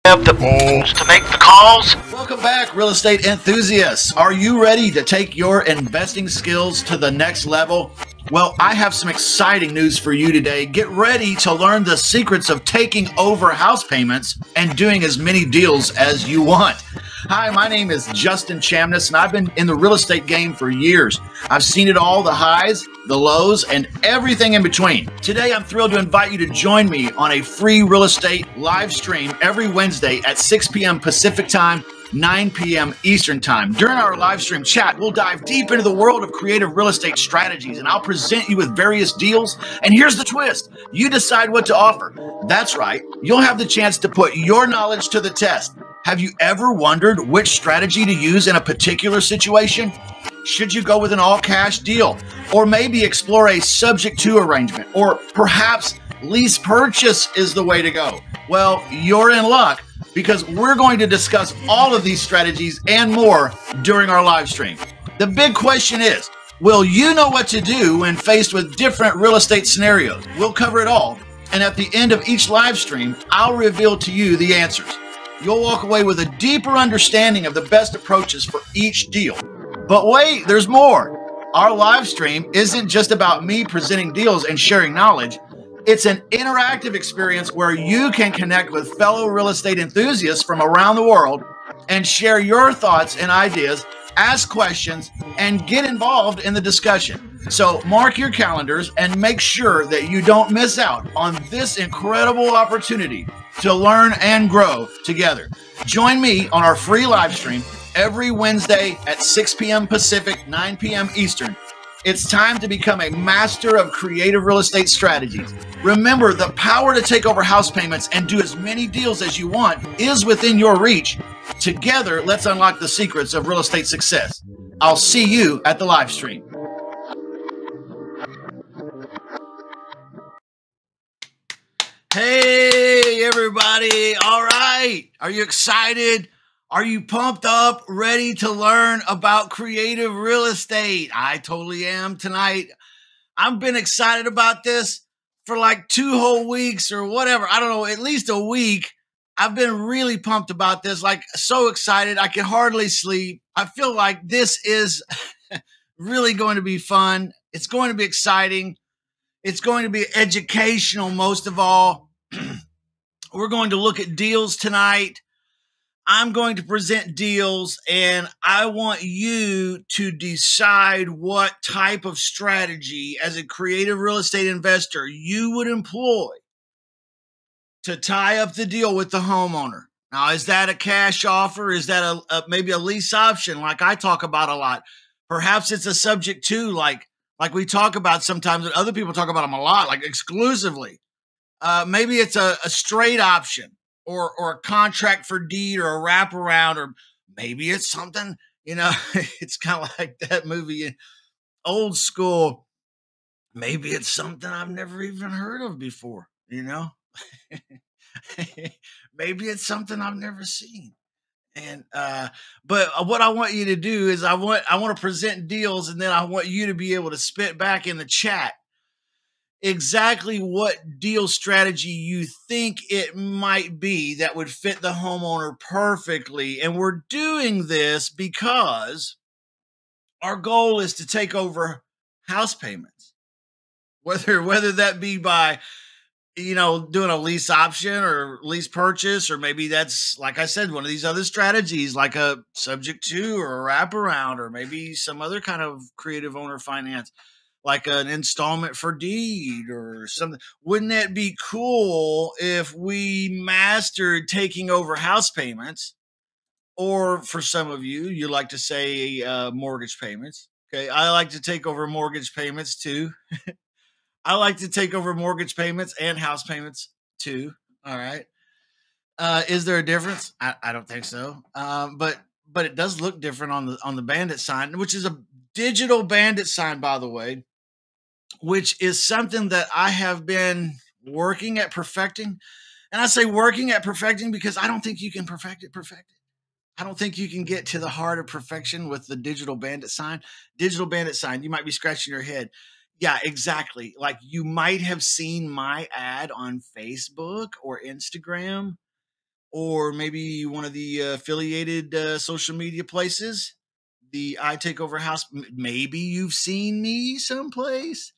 Have the balls to make the calls. Welcome back, real estate enthusiasts. Are you ready to take your investing skills to the next level? Well, I have some exciting news for you today. Get ready to learn the secrets of taking over house payments and doing as many deals as you want. Hi, my name is Justin Chamness, and I've been in the real estate game for years. I've seen it all, the highs, the lows, and everything in between. Today, I'm thrilled to invite you to join me on a free real estate live stream every Wednesday at 6 p.m. Pacific Time, 9 p.m. Eastern Time. During our live stream chat, we'll dive deep into the world of creative real estate strategies, and I'll present you with various deals. And here's the twist. You decide what to offer. That's right. You'll have the chance to put your knowledge to the test. Have you ever wondered which strategy to use in a particular situation? Should you go with an all-cash deal? Or maybe explore a subject-to arrangement? Or perhaps lease purchase is the way to go? Well, you're in luck, because we're going to discuss all of these strategies and more during our live stream. The big question is, will you know what to do when faced with different real estate scenarios? We'll cover it all, and at the end of each live stream, I'll reveal to you the answers. You'll walk away with a deeper understanding of the best approaches for each deal. But wait, there's more. Our live stream isn't just about me presenting deals and sharing knowledge. It's an interactive experience where you can connect with fellow real estate enthusiasts from around the world and share your thoughts and ideas, ask questions, and get involved in the discussion. So mark your calendars and make sure that you don't miss out on this incredible opportunity to learn and grow together. Join me on our free live stream every Wednesday at 6 p.m. Pacific, 9 p.m. Eastern. It's time to become a master of creative real estate strategies. Remember, the power to take over house payments and do as many deals as you want is within your reach. Together, let's unlock the secrets of real estate success. I'll see you at the live stream. Hey, everybody. All right. Are you excited? Are you pumped up, ready to learn about creative real estate? I totally am tonight. I've been excited about this for like 2 whole weeks or whatever. I don't know, at least a week. I've been really pumped about this, like so excited. I can hardly sleep. I feel like this is really going to be fun. It's going to be exciting. It's going to be educational, most of all. We're going to look at deals tonight. I'm going to present deals, and I want you to decide what type of strategy as a creative real estate investor you would employ to tie up the deal with the homeowner. Now, is that a cash offer? Is that maybe a lease option like I talk about a lot? Perhaps it's a subject to, like we talk about sometimes, and other people talk about them a lot, like exclusively. Maybe it's a straight option. Or a contract for deed or a wraparound, or maybe it's something, it's kind of like that movie, Old School. Maybe it's something I've never even heard of before, Maybe it's something I've never seen. And but what I want you to do is I want to present deals, and then I want you to be able to spit back in the chat exactly what deal strategy you think it might be that would fit the homeowner perfectly. And we're doing this because our goal is to take over house payments, whether that be by, doing a lease option or lease purchase, or maybe that's, like I said, one of these other strategies like a subject to or a wraparound, or maybe some other kind of creative owner finance, like an installment for deed or something. Wouldn't that be cool if we mastered taking over house payments? Or for some of you, you like to say mortgage payments. Okay, I like to take over mortgage payments too. I like to take over mortgage payments and house payments too. All right. Is there a difference? I don't think so. But it does look different on the bandit sign, which is a digital bandit sign, by the way, which is something that I have been working at perfecting. And I say working at perfecting because I don't think you can perfect it. I don't think you can get to the heart of perfection with the digital bandit sign. Digital bandit sign, you might be scratching your head. Yeah, exactly. Like you might have seen my ad on Facebook or Instagram or maybe one of the affiliated social media places, the I Take Over House. Maybe you've seen me someplace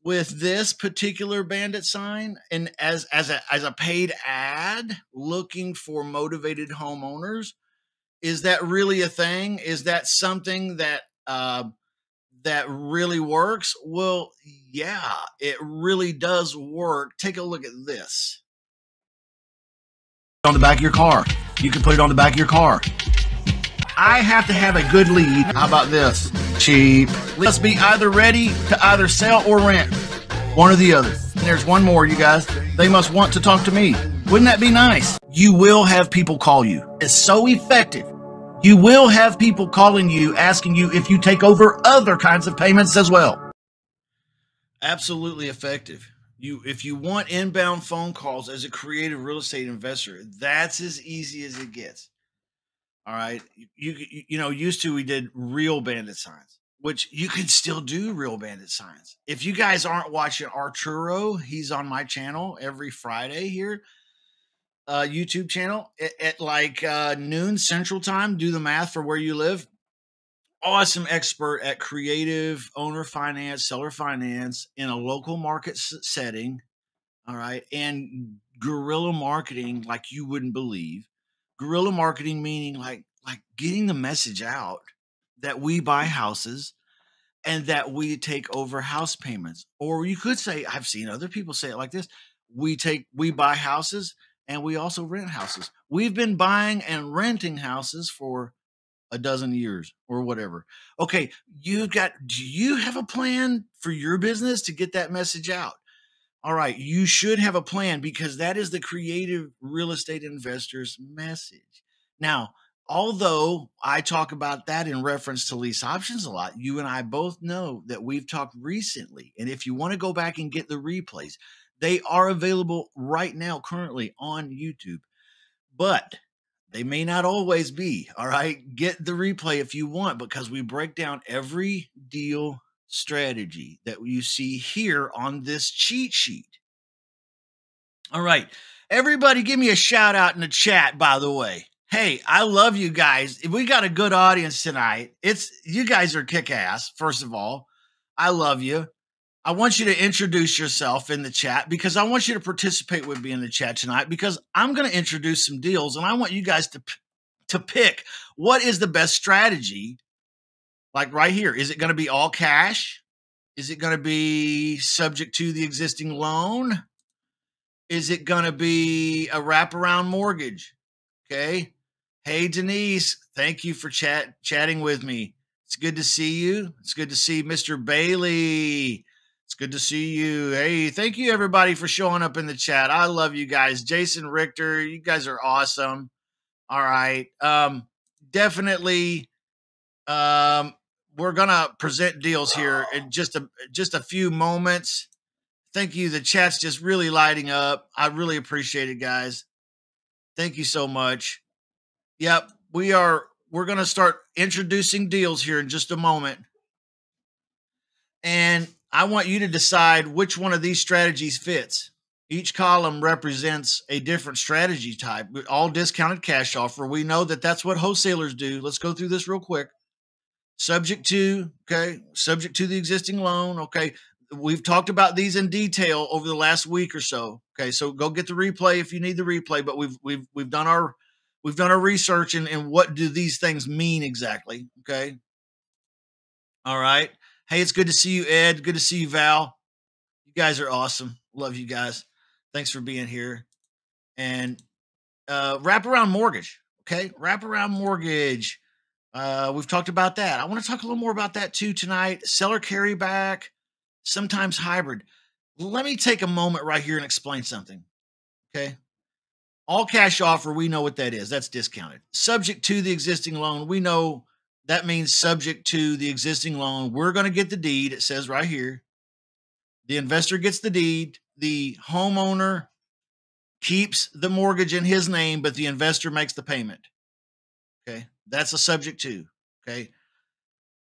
with this particular bandit sign, and as a paid ad looking for motivated homeowners. Is that really a thing? Is that something that that really works? Well, yeah, it really does work. Take a look at this. On the back of your car. You can put it on the back of your car. I have to have a good lead. How about this? Cheap. Let's be either ready to either sell or rent. One or the other. And there's one more, you guys. They must want to talk to me. Wouldn't that be nice? You will have people call you. It's so effective. You will have people calling you, asking you if you take over other kinds of payments as well. Absolutely effective. If you want inbound phone calls as a creative real estate investor, that's as easy as it gets. All right. You know, used to we did real bandit signs, which you can still do real bandit signs. If you guys aren't watching Arturo, he's on my channel every Friday here. YouTube channel at like noon Central Time. Do the math for where you live. Awesome expert at creative owner finance, seller finance in a local market setting. All right. And guerrilla marketing like you wouldn't believe. Guerrilla marketing meaning like getting the message out that we buy houses and that we take over house payments. Or you could say, I've seen other people say it like this. We buy houses and we also rent houses. We've been buying and renting houses for a dozen years or whatever. Okay, do you have a plan for your business to get that message out? All right, you should have a plan because that is the creative real estate investor's message. Now, although I talk about that in reference to lease options a lot, you and I both know that we've talked recently. And if you want to go back and get the replays, they are available right now currently on YouTube. But they may not always be. All right. Get the replay if you want, because we break down every deal strategy that you see here on this cheat sheet. All right. Everybody give me a shout out in the chat, by the way. Hey, I love you guys. We got a good audience tonight. You guys are kick-ass, first of all. I love you. I want you to introduce yourself in the chat because I want you to participate with me in the chat tonight because I'm going to introduce some deals and I want you guys to pick what is the best strategy. Like right here, is it going to be all cash? Is it going to be subject to the existing loan? Is it going to be a wraparound mortgage? Okay. Hey, Denise, thank you for chatting with me. It's good to see you. It's good to see Mr. Bailey. It's good to see you. Hey, thank you everybody for showing up in the chat. I love you guys. Jason Richter, you guys are awesome. All right. Definitely. We're going to present deals here in just a few moments. Thank you. The chat's just really lighting up. I really appreciate it, guys. Thank you so much. Yep. We're going to start introducing deals here in just a moment. And I want you to decide which one of these strategies fits. Each column represents a different strategy type, all discounted cash offer. We know that that's what wholesalers do. Let's go through this real quick. Subject to the existing loan. Okay. We've talked about these in detail over the last week or so. Okay. So go get the replay if you need the replay, but we've done our research and what do these things mean exactly. Okay. All right. Hey, it's good to see you, Ed. Good to see you, Val. You guys are awesome. Love you guys. Thanks for being here. And wraparound mortgage. Okay. Wraparound mortgage. We've talked about that. I want to talk a little more about that too tonight. Seller carryback, sometimes hybrid. Let me take a moment right here and explain something. Okay. All cash offer, we know what that is. That's discounted. Subject to the existing loan, we know that means subject to the existing loan. We're going to get the deed. It says right here. The investor gets the deed. The homeowner keeps the mortgage in his name, but the investor makes the payment. Okay. That's a subject to. Okay.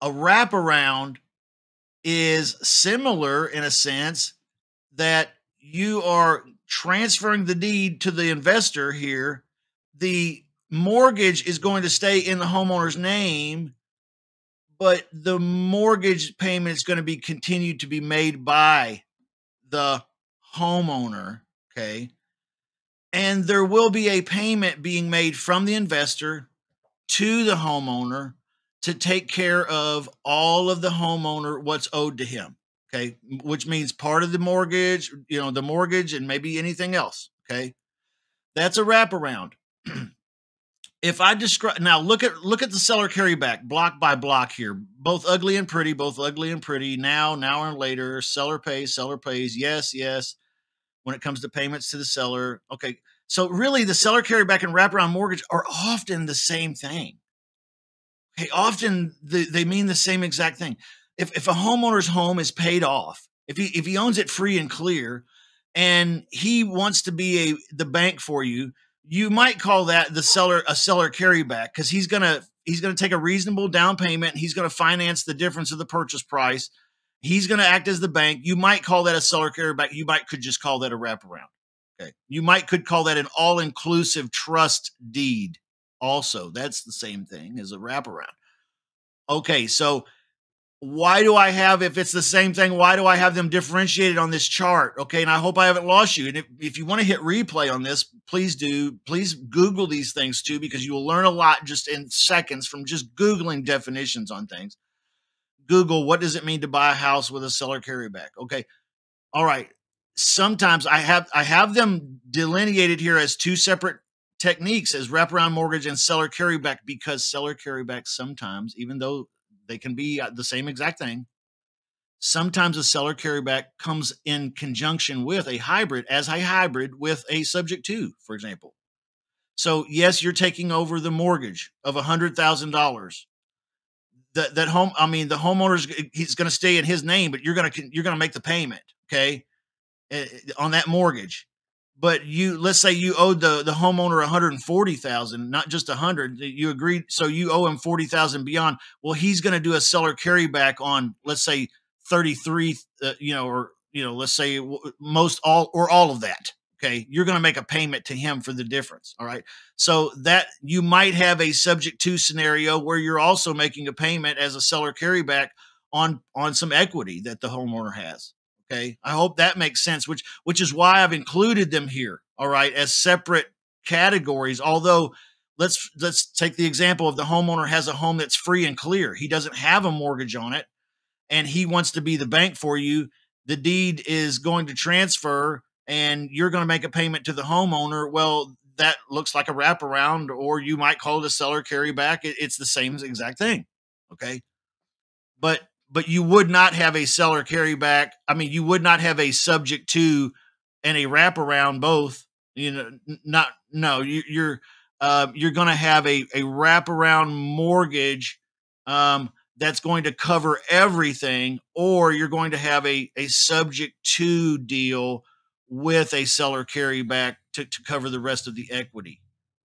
A wraparound is similar in a sense that you are transferring the deed to the investor here, the mortgage is going to stay in the homeowner's name, but the mortgage payment is going to be continued to be made by the homeowner. Okay. And there will be a payment being made from the investor to the homeowner to take care of all of the homeowner, what's owed to him. Okay. Which means part of the mortgage, the mortgage and maybe anything else. Okay. That's a wraparound. If I describe now, look at the seller carryback block by block here. Both ugly and pretty, both ugly and pretty. Now and later, seller pays, yes, yes. When it comes to payments to the seller. Okay. So really the seller carryback and wraparound mortgage are often the same thing. Okay. Often they mean the same exact thing. If a homeowner's home is paid off, if he owns it free and clear and he wants to be the bank for you, you might call that a seller carryback, because he's gonna take a reasonable down payment. He's gonna finance the difference of the purchase price. He's gonna act as the bank. You might call that a seller carryback. You could just call that a wraparound. Okay. You could call that an all-inclusive trust deed. Also, that's the same thing as a wraparound. Okay, so if it's the same thing, why do I have them differentiated on this chart? Okay. And I hope I haven't lost you. And if you want to hit replay on this, please do. Please Google these things too, because you will learn a lot just in seconds from just Googling definitions on things. Google, what does it mean to buy a house with a seller carryback? Okay. All right. Sometimes I have them delineated here as two separate techniques, as wraparound mortgage and seller carryback, because seller carryback sometimes, even though they can be the same exact thing, sometimes a seller carryback comes in conjunction with a hybrid with a subject to, for example. So yes, you're taking over the mortgage of $100,000. The homeowner's, he's going to stay in his name, but you're going to make the payment, okay, on that mortgage. But let's say you owed the homeowner $140,000, not just $100,000. You agreed, so you owe him $40,000 beyond. Well, he's going to do a seller carryback on, let's say, 33, let's say all of that. Okay, you're going to make a payment to him for the difference. All right, so that you might have a subject to scenario where you're also making a payment as a seller carryback on some equity that the homeowner has. Okay, I hope that makes sense, which is why I've included them here, all right, as separate categories. Although let's take the example of the homeowner has a home that's free and clear. He doesn't have a mortgage on it, and he wants to be the bank for you. The deed is going to transfer, and you're going to make a payment to the homeowner. Well, that looks like a wraparound, or you might call it a seller carryback. It's the same exact thing, okay? But you would not have a seller carryback. I mean, you would not have a subject to and a wraparound both. You're going to have a wraparound mortgage that's going to cover everything, or you're going to have a subject to deal with a seller carryback to cover the rest of the equity.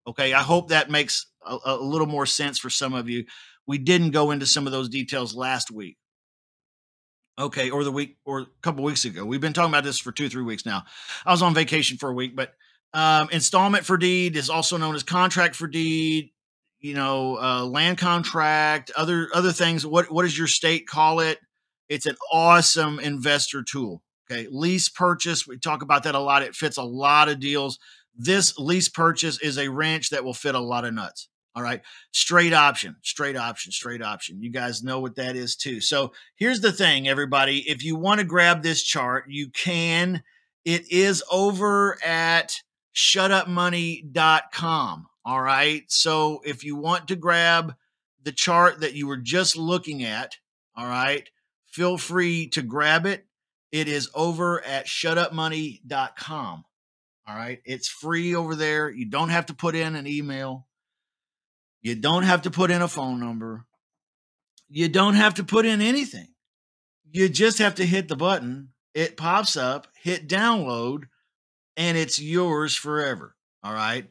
Okay, I hope that makes a little more sense for some of you. We didn't go into some of those details last week. Okay, or a couple weeks ago. We've been talking about this for 2-3 weeks now. I was on vacation for a week, but installment for deed is also known as contract for deed, land contract, other things. What does your state call it? It's an awesome investor tool. Okay, lease purchase, we talk about that a lot. It fits a lot of deals. This lease purchase is a wrench that will fit a lot of nuts. All right. Straight option. You guys know what that is too. So here's the thing, everybody. If you want to grab this chart, you can. It is over at shutupmoney.com. All right. So if you want to grab the chart that you were just looking at, all right, feel free to grab it. It is over at shutupmoney.com. All right. It's free over there. You don't have to put in an email. You don't have to put in a phone number. You don't have to put in anything. You just have to hit the button. It pops up, hit download, and it's yours forever. All right.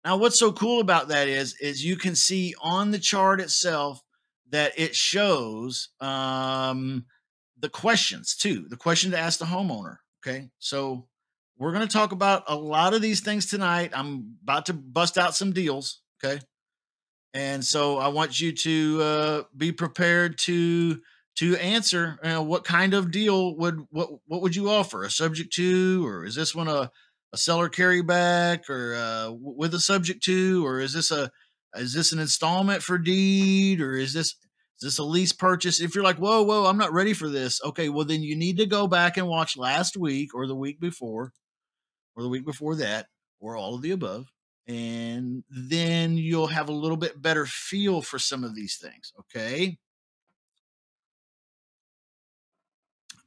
Now, what's so cool about that is you can see on the chart itself that it shows the questions too, the question to ask the homeowner. Okay. So we're going to talk about a lot of these things tonight. I'm about to bust out some deals. Okay. And so I want you to be prepared to answer what kind of deal what would you offer? A subject to, or is this one a seller carryback, or with a subject to, or is this an installment for deed, or is this a lease purchase? If you're like, whoa, I'm not ready for this. Okay, well then you need to go back and watch last week or the week before or the week before that or all of the above, and then you'll have a little bit better feel for some of these things. Okay.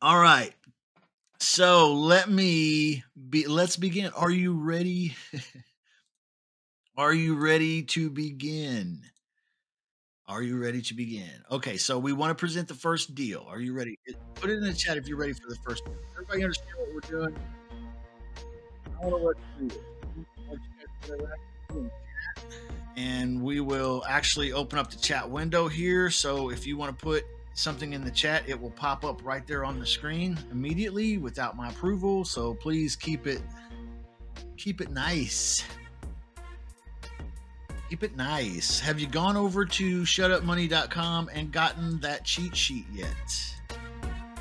All right. So let's begin. Are you ready? Are you ready to begin? Are you ready to begin? Okay, so we want to present the first deal. Are you ready? Put it in the chat if you're ready for the first deal. Everybody understand what we're doing? I don't know what to do. I want you guys to interact in the chat. And we will actually open up the chat window here. So if you want to put something in the chat, it will pop up right there on the screen immediately without my approval. So please keep it nice. Keep it nice. Have you gone over to shutupmoney.com and gotten that cheat sheet yet?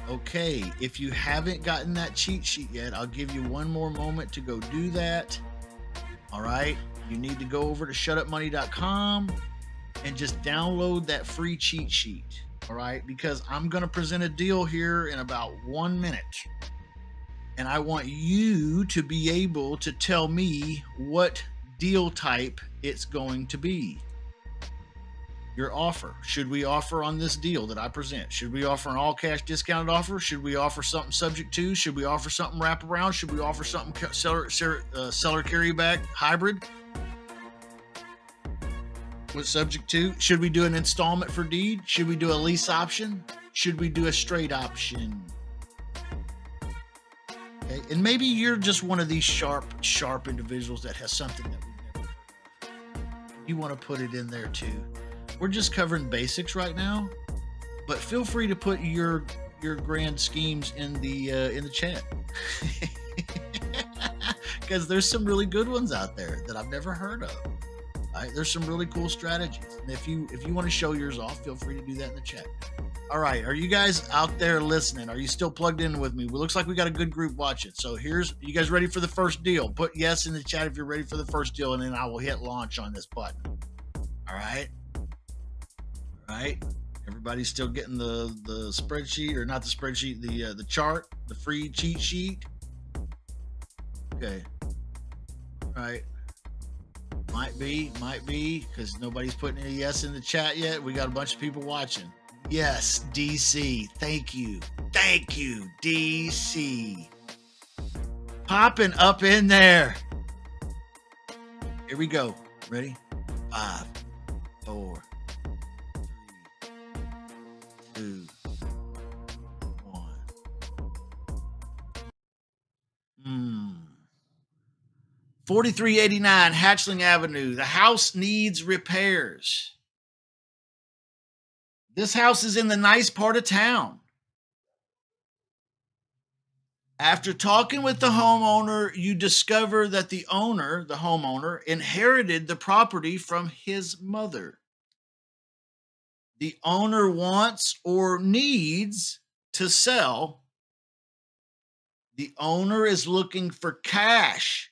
Okay, if you haven't gotten that cheat sheet yet, I'll give you one more moment to go do that. All right, you need to go over to shutupmoney.com and just download that free cheat sheet. All right, because I'm going to present a deal here in about 1 minute. And I want you to be able to tell me what deal type it's going to be. Your offer. Should we offer on this deal that I present? Should we offer an all cash discounted offer? Should we offer something subject to? Should we offer something wraparound? Should we offer something seller carryback hybrid with subject to? Should we do an installment for deed? Should we do a lease option? Should we do a straight option? Okay. And maybe you're just one of these sharp individuals that has something that we've never heard of. You want to put it in there too. We're just covering basics right now, but feel free to put your grand schemes in the chat, because there's some really good ones out there that I've never heard of. All right, there's some really cool strategies, and if you want to show yours off, feel free to do that in the chat. All right, are you guys out there listening? Are you still plugged in with me? Well, looks like we got a good group watching. So you guys ready for the first deal? Put yes in the chat if you're ready for the first deal, and then I will hit launch on this button. All right. Right, everybody's still getting the spreadsheet, or not the spreadsheet, the chart, the free cheat sheet. Okay, all right, might be because nobody's putting a yes in the chat yet. We got a bunch of people watching. Yes, DC, thank you DC, popping up in there. Here we go. Ready? 5, 4, 2, 1. 4389 Hatchling Avenue. The house needs repairs. This house is in the nice part of town. After talking with the homeowner, you discover that the homeowner, inherited the property from his mother. The owner wants or needs to sell. The owner is looking for cash.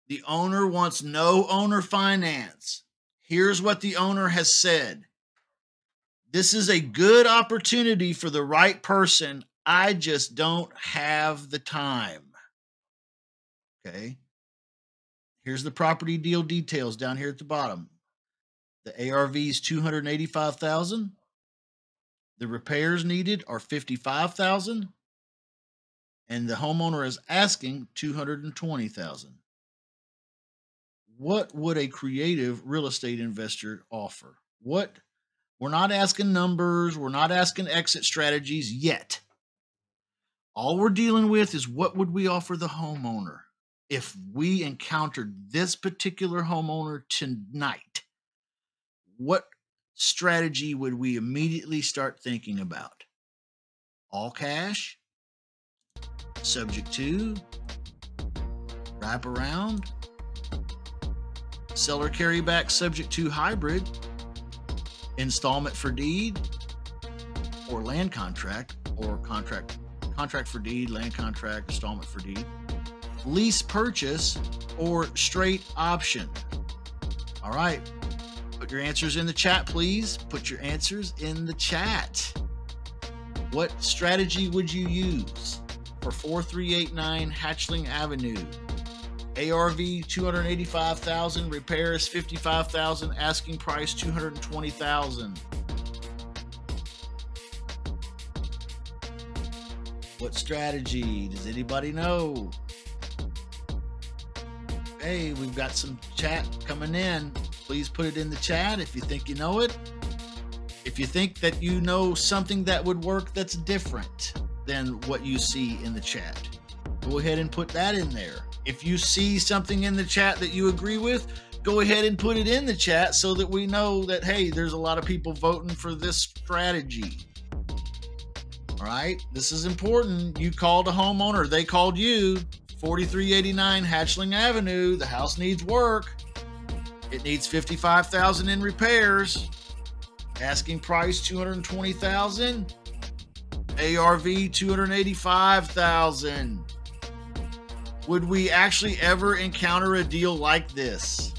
The owner wants no owner finance. Here's what the owner has said. This is a good opportunity for the right person. I just don't have the time. Okay. Here's the property deal details down here at the bottom. The ARV is $285,000. The repairs needed are $55,000, and the homeowner is asking $220,000. What would a creative real estate investor offer? We're not asking numbers. We're not asking exit strategies yet. All we're dealing with is what would we offer the homeowner if we encountered this particular homeowner tonight? What strategy would we immediately start thinking about? All cash, subject to, wraparound, seller carryback subject to hybrid, installment for deed, or land contract, or contract for deed, land contract, installment for deed, lease purchase, or straight option. All right. Put your answers in the chat, please. Put your answers in the chat. What strategy would you use for 4389 Hatchling Avenue? ARV 285,000, repairs 55,000, asking price 220,000. What strategy? Does anybody know? Hey, we've got some chat coming in. Please put it in the chat if you think you know it. If you think that you know something that would work that's different than what you see in the chat, go ahead and put that in there. If you see something in the chat that you agree with, go ahead and put it in the chat so that we know that, hey, there's a lot of people voting for this strategy. All right, this is important. You called a homeowner, they called you. 4389 Hatchling Avenue, the house needs work. It needs 55,000 in repairs. Asking price 220,000. ARV 285,000. Would we actually ever encounter a deal like this?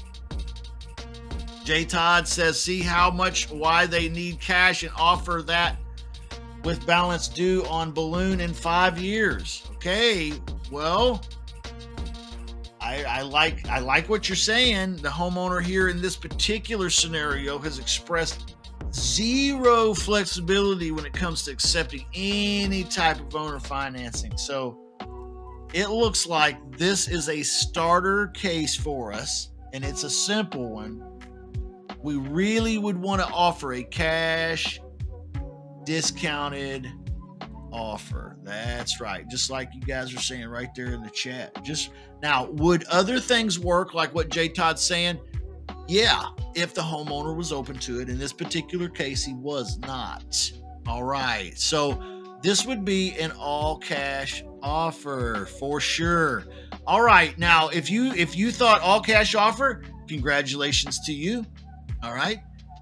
J Todd says, see how much why they need cash and offer that with balance due on balloon in 5 years. Okay, well, I like what you're saying. The homeowner here in this particular scenario has expressed zero flexibility when it comes to accepting any type of owner financing. So it looks like this is a starter case for us, and it's a simple one. We really would want to offer a cash discounted offer. That's right. Just like you guys are saying right there in the chat. Just now, would other things work like what J Todd's saying? Yeah, if the homeowner was open to it. In this particular case, he was not. All right. So this would be an all cash offer for sure. All right. Now, if you thought all cash offer, congratulations to you. All right.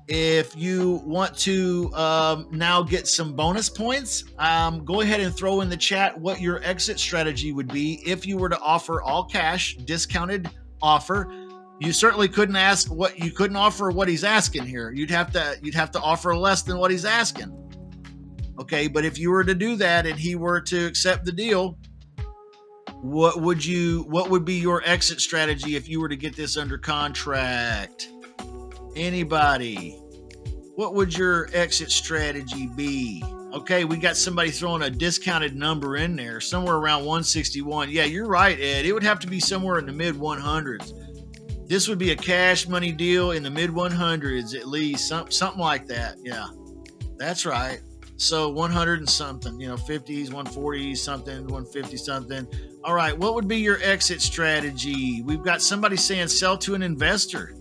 If you want to now get some bonus points, go ahead and throw in the chat what your exit strategy would be if you were to offer all cash discounted offer. You certainly couldn't offer what he's asking here. You'd have to offer less than what he's asking. Okay, but if you were to do that and he were to accept the deal, what would be your exit strategy if you were to get this under contract? Anybody? What would your exit strategy be? Okay, we got somebody throwing a discounted number in there, somewhere around 161. Yeah, you're right, Ed. It would have to be somewhere in the mid 100s. This would be a cash money deal in the mid 100s at least, something like that. Yeah, that's right. So 100 and something, 50s, 140 something, 150 something. All right, what would be your exit strategy? We've got somebody saying sell to an investor.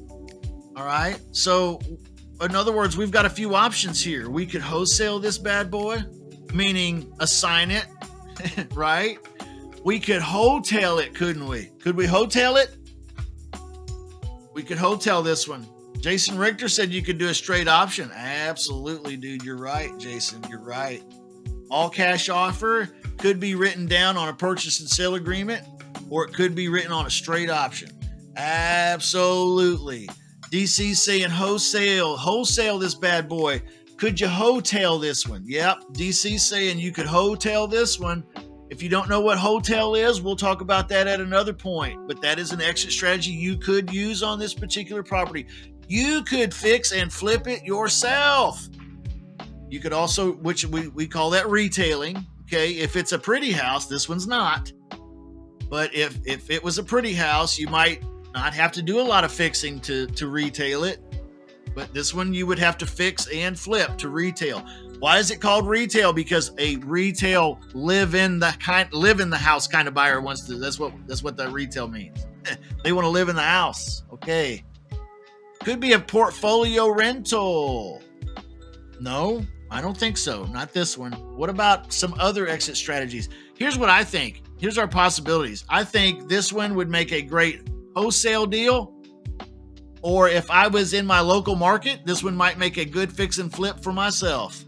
All right, so in other words, we've got a few options here. We could wholesale this bad boy, meaning assign it, right? We could wholesale it, couldn't we? Could we wholesale it? We could wholesale this one. Jason Richter said you could do a straight option. Absolutely, dude. You're right, Jason. You're right. All cash offer could be written down on a purchase and sale agreement, or it could be written on a straight option. Absolutely. DC saying wholesale this bad boy. Could you wholesale this one? Yep. DC saying you could wholesale this one. If you don't know what wholesale is, we'll talk about that at another point. But that is an exit strategy you could use on this particular property. You could fix and flip it yourself. You could also, which we call that retailing. Okay. If it's a pretty house, this one's not. But if it was a pretty house, you might not have to do a lot of fixing to retail it. But this one you would have to fix and flip to retail. Why is it called retail? Because a retail live in the house kind of buyer wants to. That's what that retail means. They want to live in the house. Okay. Could be a portfolio rental. No, I don't think so. Not this one. What about some other exit strategies? Here's what I think. here's our possibilities. I think this one would make a great wholesale deal. Or if I was in my local market, this one might make a good fix and flip for myself.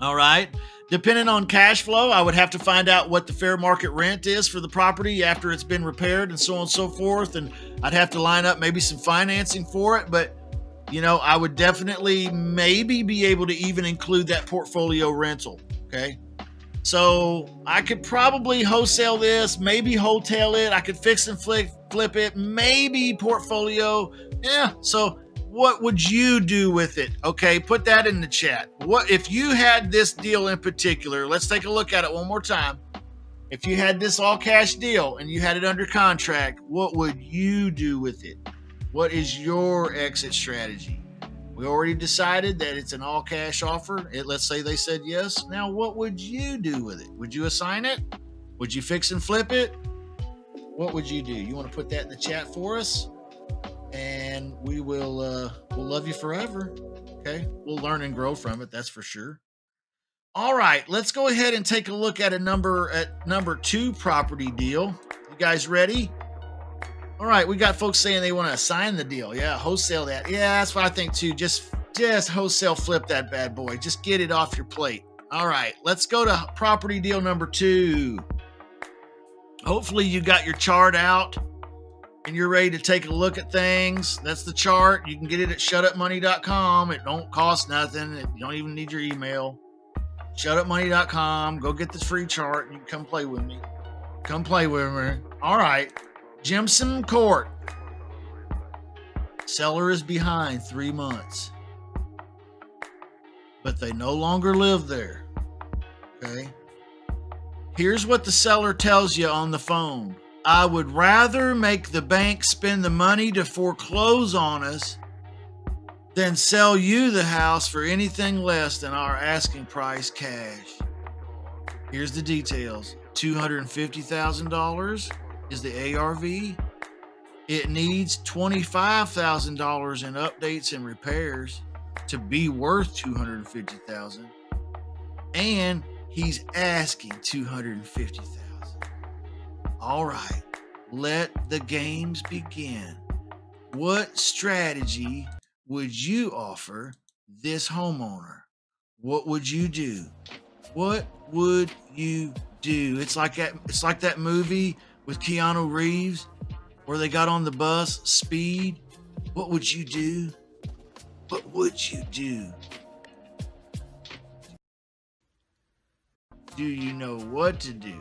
All right. Depending on cash flow, I would have to find out what the fair market rent is for the property after it's been repaired and so on and so forth. And I'd have to line up maybe some financing for it. But, you know, I would definitely maybe be able to even include that portfolio rental. Okay. So I could probably wholesale this, maybe wholesale it. I could fix and flip it, maybe portfolio. Yeah. So what would you do with it? Okay, put that in the chat. What if you had this deal in particular? Let's take a look at it one more time. If you had this all cash deal and you had it under contract, what would you do with it? What is your exit strategy? We already decided that it's an all cash offer. Let's say they said yes. Now, what would you do with it? Would you assign it? Would you fix and flip it? What would you do? You want to put that in the chat for us? And we will we'll love you forever. Okay, we'll learn and grow from it, that's for sure. All right, let's go ahead and take a look at number 2 property deal. You guys ready? All right, we got folks saying they want to assign the deal. Yeah, wholesale that. Yeah, that's what I think too. Just wholesale flip that bad boy. Just get it off your plate. All right, let's go to property deal number 2. Hopefully you got your chart out and you're ready to take a look at things. That's the chart. You can get it at shutupmoney.com. It don't cost nothing. You don't even need your email. Shutupmoney.com. Go get this free chart. You can come play with me. Come play with me. All right. Jimson Court. Seller is behind 3 months. But they no longer live there. Okay. Here's what the seller tells you on the phone. I would rather make the bank spend the money to foreclose on us than sell you the house for anything less than our asking price cash. Here's the details. $250,000 is the ARV. It needs $25,000 in updates and repairs to be worth $250,000. And he's asking $250,000. All right, let the games begin. What strategy would you offer this homeowner? What would you do? What would you do? It's like that movie with Keanu Reeves where they got on the bus, Speed. What would you do? What would you do? Do you know what to do?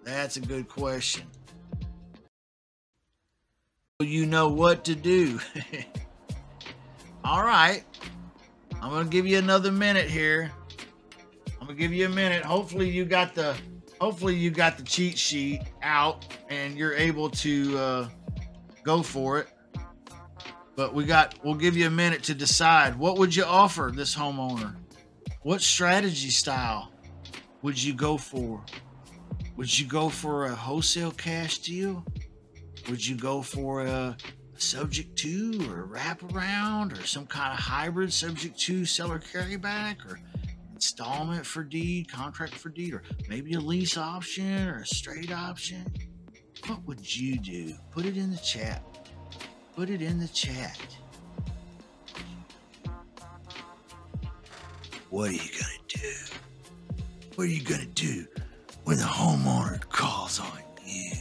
That's a good question. You know what to do. All right. I'm going to give you another minute here. I'm going to give you a minute. Hopefully you got the cheat sheet out and you're able to go for it. But we'll give you a minute to decide. What would you offer this homeowner? What strategy style would you go for? Would you go for a wholesale cash deal? Would you go for a subject to or a wraparound or some kind of hybrid subject to seller carryback or installment for deed, contract for deed, or maybe a lease option or a straight option? What would you do? Put it in the chat. Put it in the chat. What are you gonna do? What are you gonna do when the homeowner calls on you?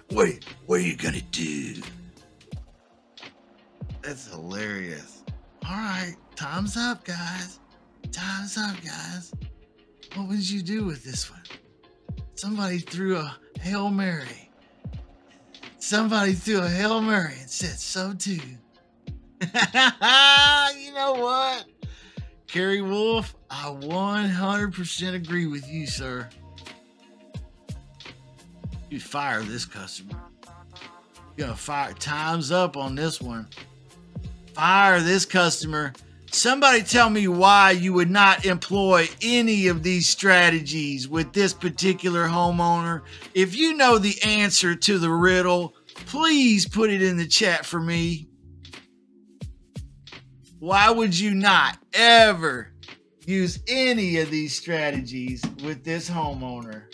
What are you gonna do? That's hilarious. All right, time's up, guys. Time's up, guys. What would you do with this one? Somebody threw a Hail Mary. Somebody threw a Hail Mary and said so too. You know what? Kerry Wolf, I 100% agree with you, sir. You fire this customer. You're gonna fire. Time's up on this one. Fire this customer. Somebody tell me why you would not employ any of these strategies with this particular homeowner. If you know the answer to the riddle, please put it in the chat for me. Why would you not ever use any of these strategies with this homeowner?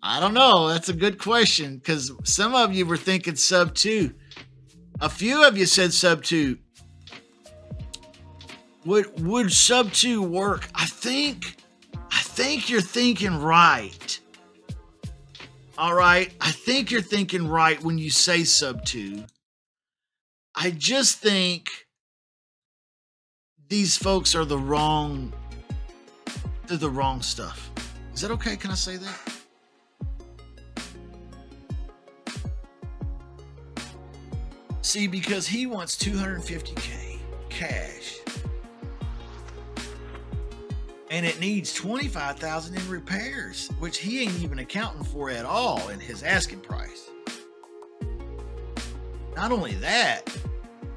I don't know. That's a good question because some of you were thinking sub 2. A few of you said sub 2. Would sub 2 work? I think you're thinking right. All right. I think you're thinking right when you say sub 2. I just think these folks are the wrong stuff. Is that okay? Can I say that? See, because he wants $250K cash. And it needs $25,000 in repairs, which he ain't even accounting for at all in his asking price. Not only that,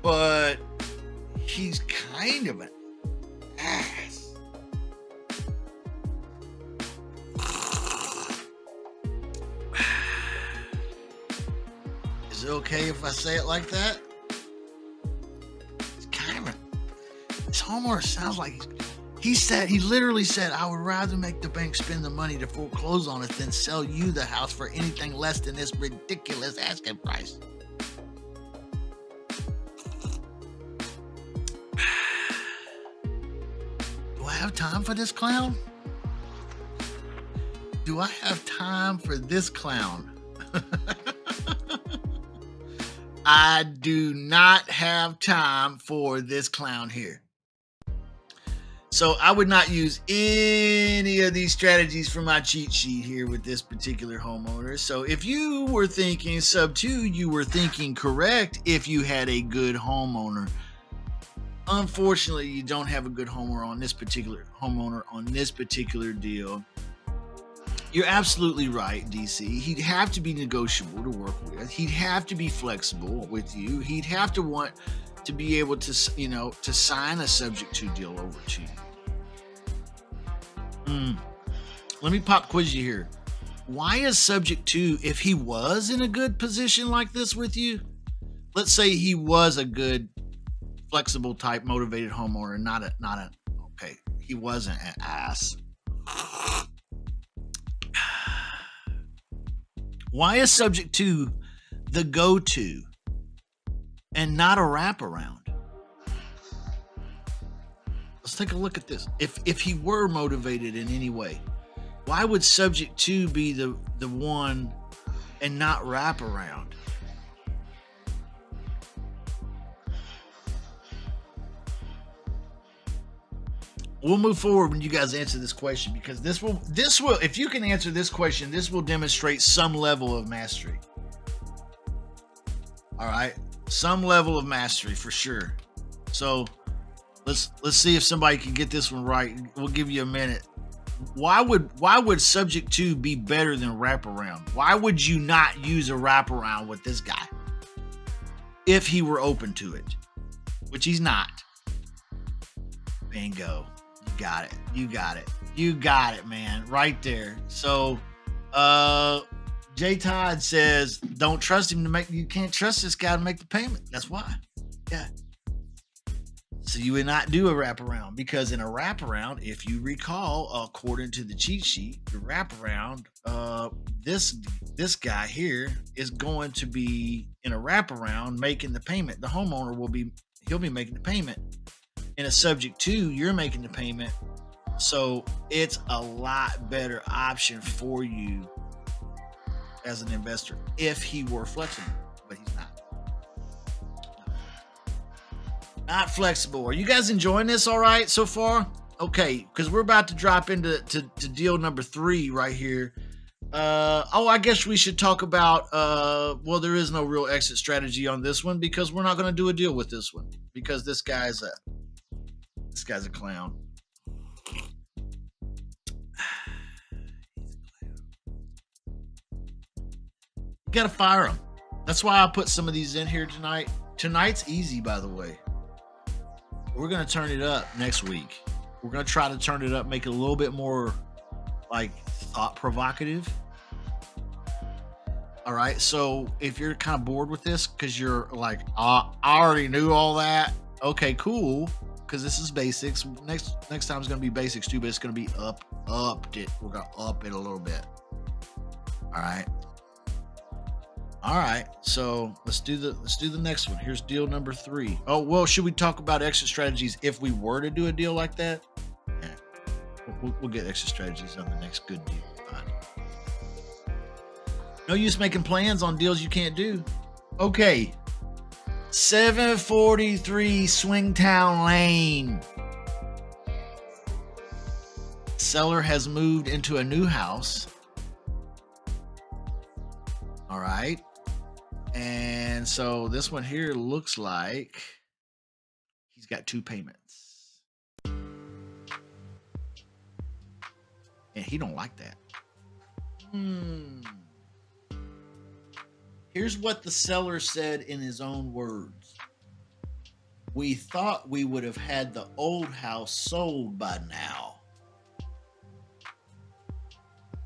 but he's kind of an ass. Is it okay if I say it like that? It's kind of this homeowner sounds like he literally said, I would rather make the bank spend the money to foreclose on it than sell you the house for anything less than this ridiculous asking price. Do I have time for this clown? Do I have time for this clown? I do not have time for this clown here. So I would not use any of these strategies from my cheat sheet here with this particular homeowner. So if you were thinking sub 2, you were thinking correct if you had a good homeowner. Unfortunately, you don't have a good homeowner on this particular deal. You're absolutely right, DC. He'd have to be negotiable to work with. He'd have to be flexible with you. He'd have to want to be able to, you know, to sign a subject to deal over to you. Let me pop quiz you here. Why is subject to, if he was in a good position like this with you, let's say he was a good, flexible type, motivated homeowner, okay, he wasn't an ass. Why is subject to the go-to and not a wraparound? Let's take a look at this. If he were motivated in any way, why would subject to be the one and not wraparound? We'll move forward when you guys answer this question, because this will, if you can answer this question, this will demonstrate some level of mastery. All right, some level of mastery for sure. So let's see if somebody can get this one right. We'll give you a minute. Why would subject to be better than wraparound? Why would you not use a wraparound with this guy if he were open to it, which he's not? Bingo. Got it. You got it. You got it, man. Right there. So J Todd says, don't trust him to make, you can't trust this guy to make the payment. That's why. Yeah. So you would not do a wraparound, because in a wraparound, if you recall, according to the cheat sheet, the wraparound, this guy here is going to be in a wraparound making the payment. The homeowner he'll be making the payment. In a subject to, you're making the payment. So it's a lot better option for you as an investor if he were flexible, but he's not. Not flexible. Are you guys enjoying this all right so far? Okay, because we're about to drop into deal number 3 right here. I guess we should talk about, well, there is no real exit strategy on this one, because we're not going to do a deal with this one, because this guy's a clown. You gotta fire him. That's why I put some of these in here tonight. Tonight's easy, by the way. We're gonna turn it up next week. We're gonna try to turn it up, make it a little bit more like thought provocative. All right. So if you're kind of bored with this because you're like, I already knew all that. Okay, cool. Because this is basics. Next time is going to be basics too, but it's going to be upped it. We're going to up it a little bit. All right. All right. So let's do the next one. Here's deal number 3. Oh, well, should we talk about exit strategies if we were to do a deal like that? Yeah. We'll get exit strategies on the next good deal. Fine. No use making plans on deals you can't do. Okay. 743 Swingtown Lane. Seller has moved into a new house. All right. And so this one here looks like he's got 2 payments. And he don't like that. Here's what the seller said in his own words. We thought we would have had the old house sold by now.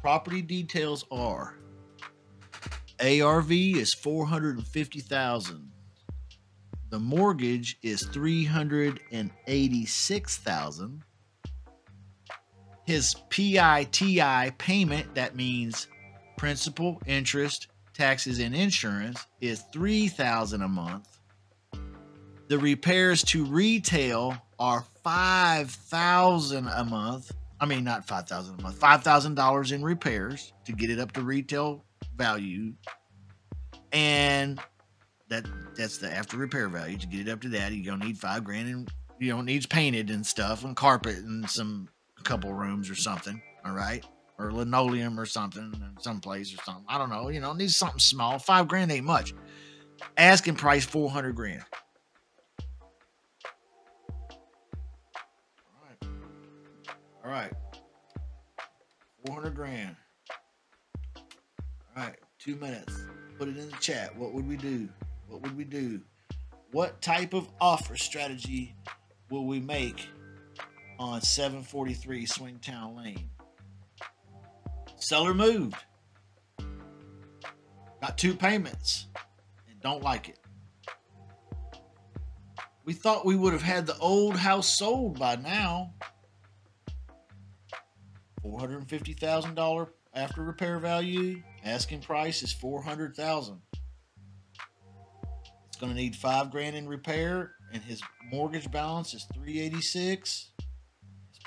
Property details are ARV is $450,000. The mortgage is $386,000. His PITI payment, that means principal, interest, taxes, and insurance, is $3,000 a month. The repairs to retail are $5,000 a month. I mean, not $5,000 a month, $5,000 in repairs to get it up to retail value, and that's the after repair value. To get it up to that, you're gonna need $5,000, and needs painted and stuff, and carpet, and a couple rooms or something. All right, or linoleum or something, someplace or something. I don't know. Needs something small. $5,000 ain't much. Asking price $400,000. All right, $400,000. All right, 2 minutes. Put it in the chat. What would we do? What would we do? What type of offer strategy will we make on 743 Swingtown Lane? Seller moved. Got 2 payments and don't like it. We thought we would have had the old house sold by now. $450,000 after repair value. Asking price is $400,000. It's going to need $5,000 in repair, and his mortgage balance is $386,000. His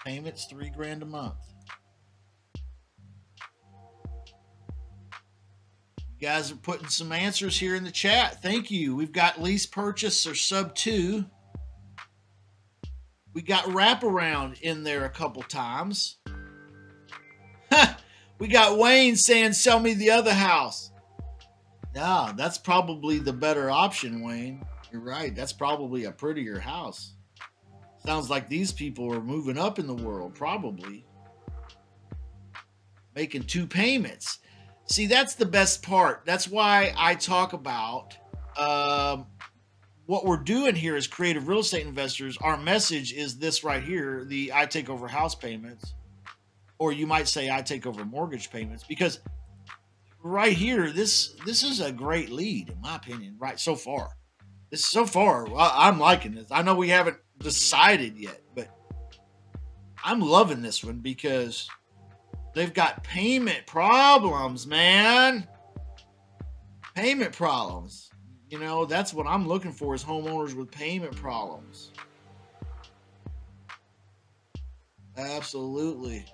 payment's $3,000 a month. You guys are putting some answers here in the chat. Thank you. We've got lease purchase or sub 2. We got wraparound in there a couple times. We got Wayne saying, sell me the other house. Yeah, that's probably the better option, Wayne. You're right. That's probably a prettier house. Sounds like these people are moving up in the world, probably. Making 2 payments. See, that's the best part. That's why I talk about what we're doing here as creative real estate investors. Our message is this right here, the I take over house payments. Or you might say I take over mortgage payments, because right here, this is a great lead, in my opinion, right so far. I'm liking this. I know we haven't decided yet, but I'm loving this one because they've got payment problems, man. Payment problems. That's what I'm looking for, is homeowners with payment problems. Absolutely.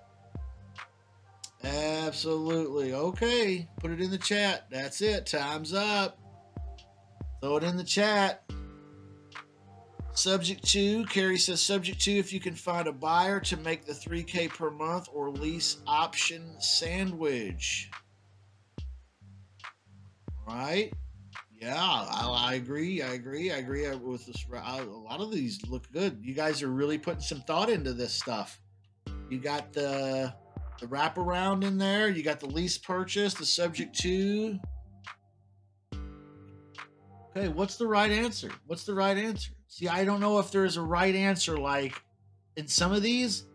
Absolutely. Okay. Put it in the chat. That's it. Time's up. Throw it in the chat. Subject to, Carrie says, subject to if you can find a buyer to make the $3,000 per month or lease option sandwich. Right? Yeah, I agree. I agree with this. A lot of these look good. You guys are really putting some thought into this stuff. You got the wraparound in there. You got the lease purchase, the subject to. Okay, what's the right answer? What's the right answer? See, I don't know if there's a right answer. Like in some of these,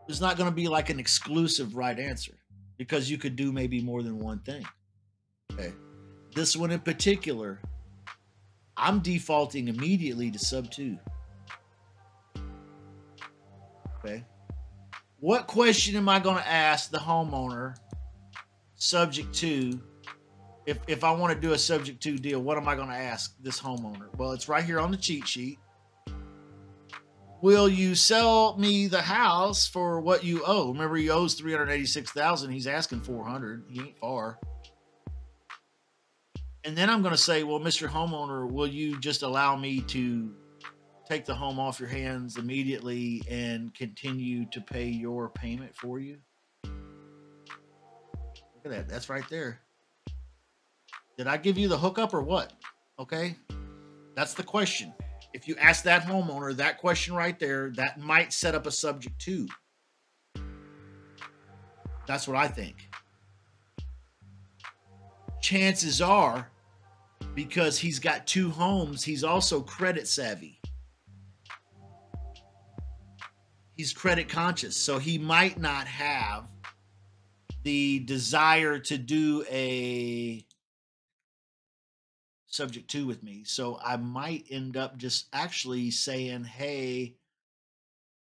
there's not going to be like an exclusive right answer, because you could do maybe more than one thing. Okay. This one in particular, I'm defaulting immediately to sub 2. Okay. What question am I going to ask the homeowner subject to? If I want to do a subject to deal, what am I going to ask this homeowner? Well, it's right here on the cheat sheet. Will you sell me the house for what you owe? Remember, he owes $386,000. He's asking $400,000. He ain't far. And then I'm going to say, well, Mr. Homeowner, will you just allow me to take the home off your hands immediately and continue to pay your payment for you? Look at that. That's right there. Did I give you the hookup or what? Okay. That's the question. If you ask that homeowner that question right there, that might set up a subject to. That's what I think. Chances are, because he's got 2 homes, he's also credit savvy. He's credit conscious, so he might not have the desire to do a subject to with me. So I might end up just actually saying, hey,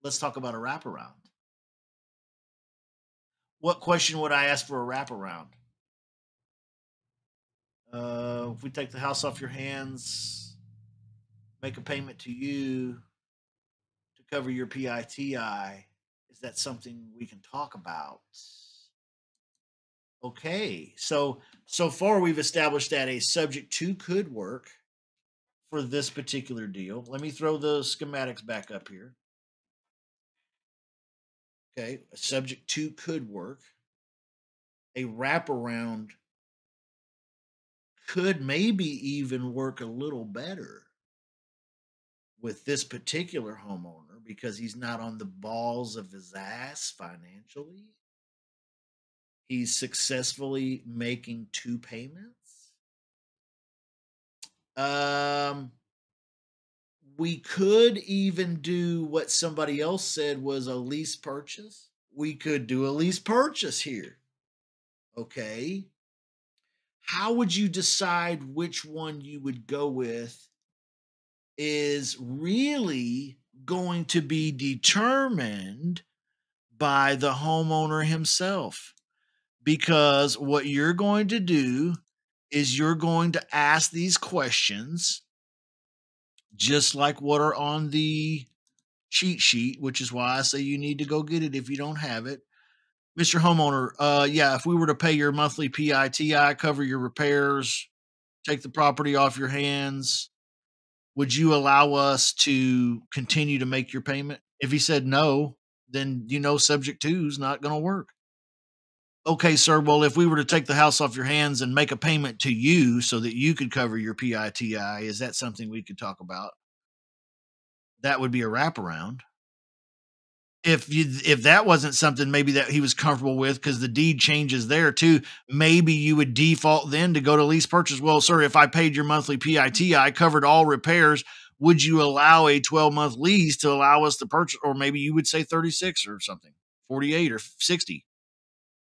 let's talk about a wraparound. What question would I ask for a wraparound? If we take the house off your hands, make a payment to you to cover your PITI, is that something we can talk about? Okay, so far we've established that a subject to could work for this particular deal. Let me throw the schematics back up here. Okay, a subject to could work. A wraparound could maybe even work a little better with this particular homeowner because he's not on the balls of his ass financially. He's successfully making 2 payments. We could even do what somebody else said was a lease purchase. We could do a lease purchase here. Okay. How would you decide which one you would go with is really going to be determined by the homeowner himself. Because what you're going to do is you're going to ask these questions just like what are on the cheat sheet, which is why I say you need to go get it if you don't have it. Mr. Homeowner, yeah, if we were to pay your monthly PITI, cover your repairs, take the property off your hands, would you allow us to continue to make your payment? If he said no, then you know subject to is not going to work. Okay, sir. Well, if we were to take the house off your hands and make a payment to you so that you could cover your PITI, is that something we could talk about? That would be a wraparound. If that wasn't something maybe that he was comfortable with because the deed changes there too, maybe you would default then to go to lease purchase. Well, sir, if I paid your monthly PITI, covered all repairs, would you allow a 12-month lease to allow us to purchase? Or maybe you would say 36 or something, 48 or 60,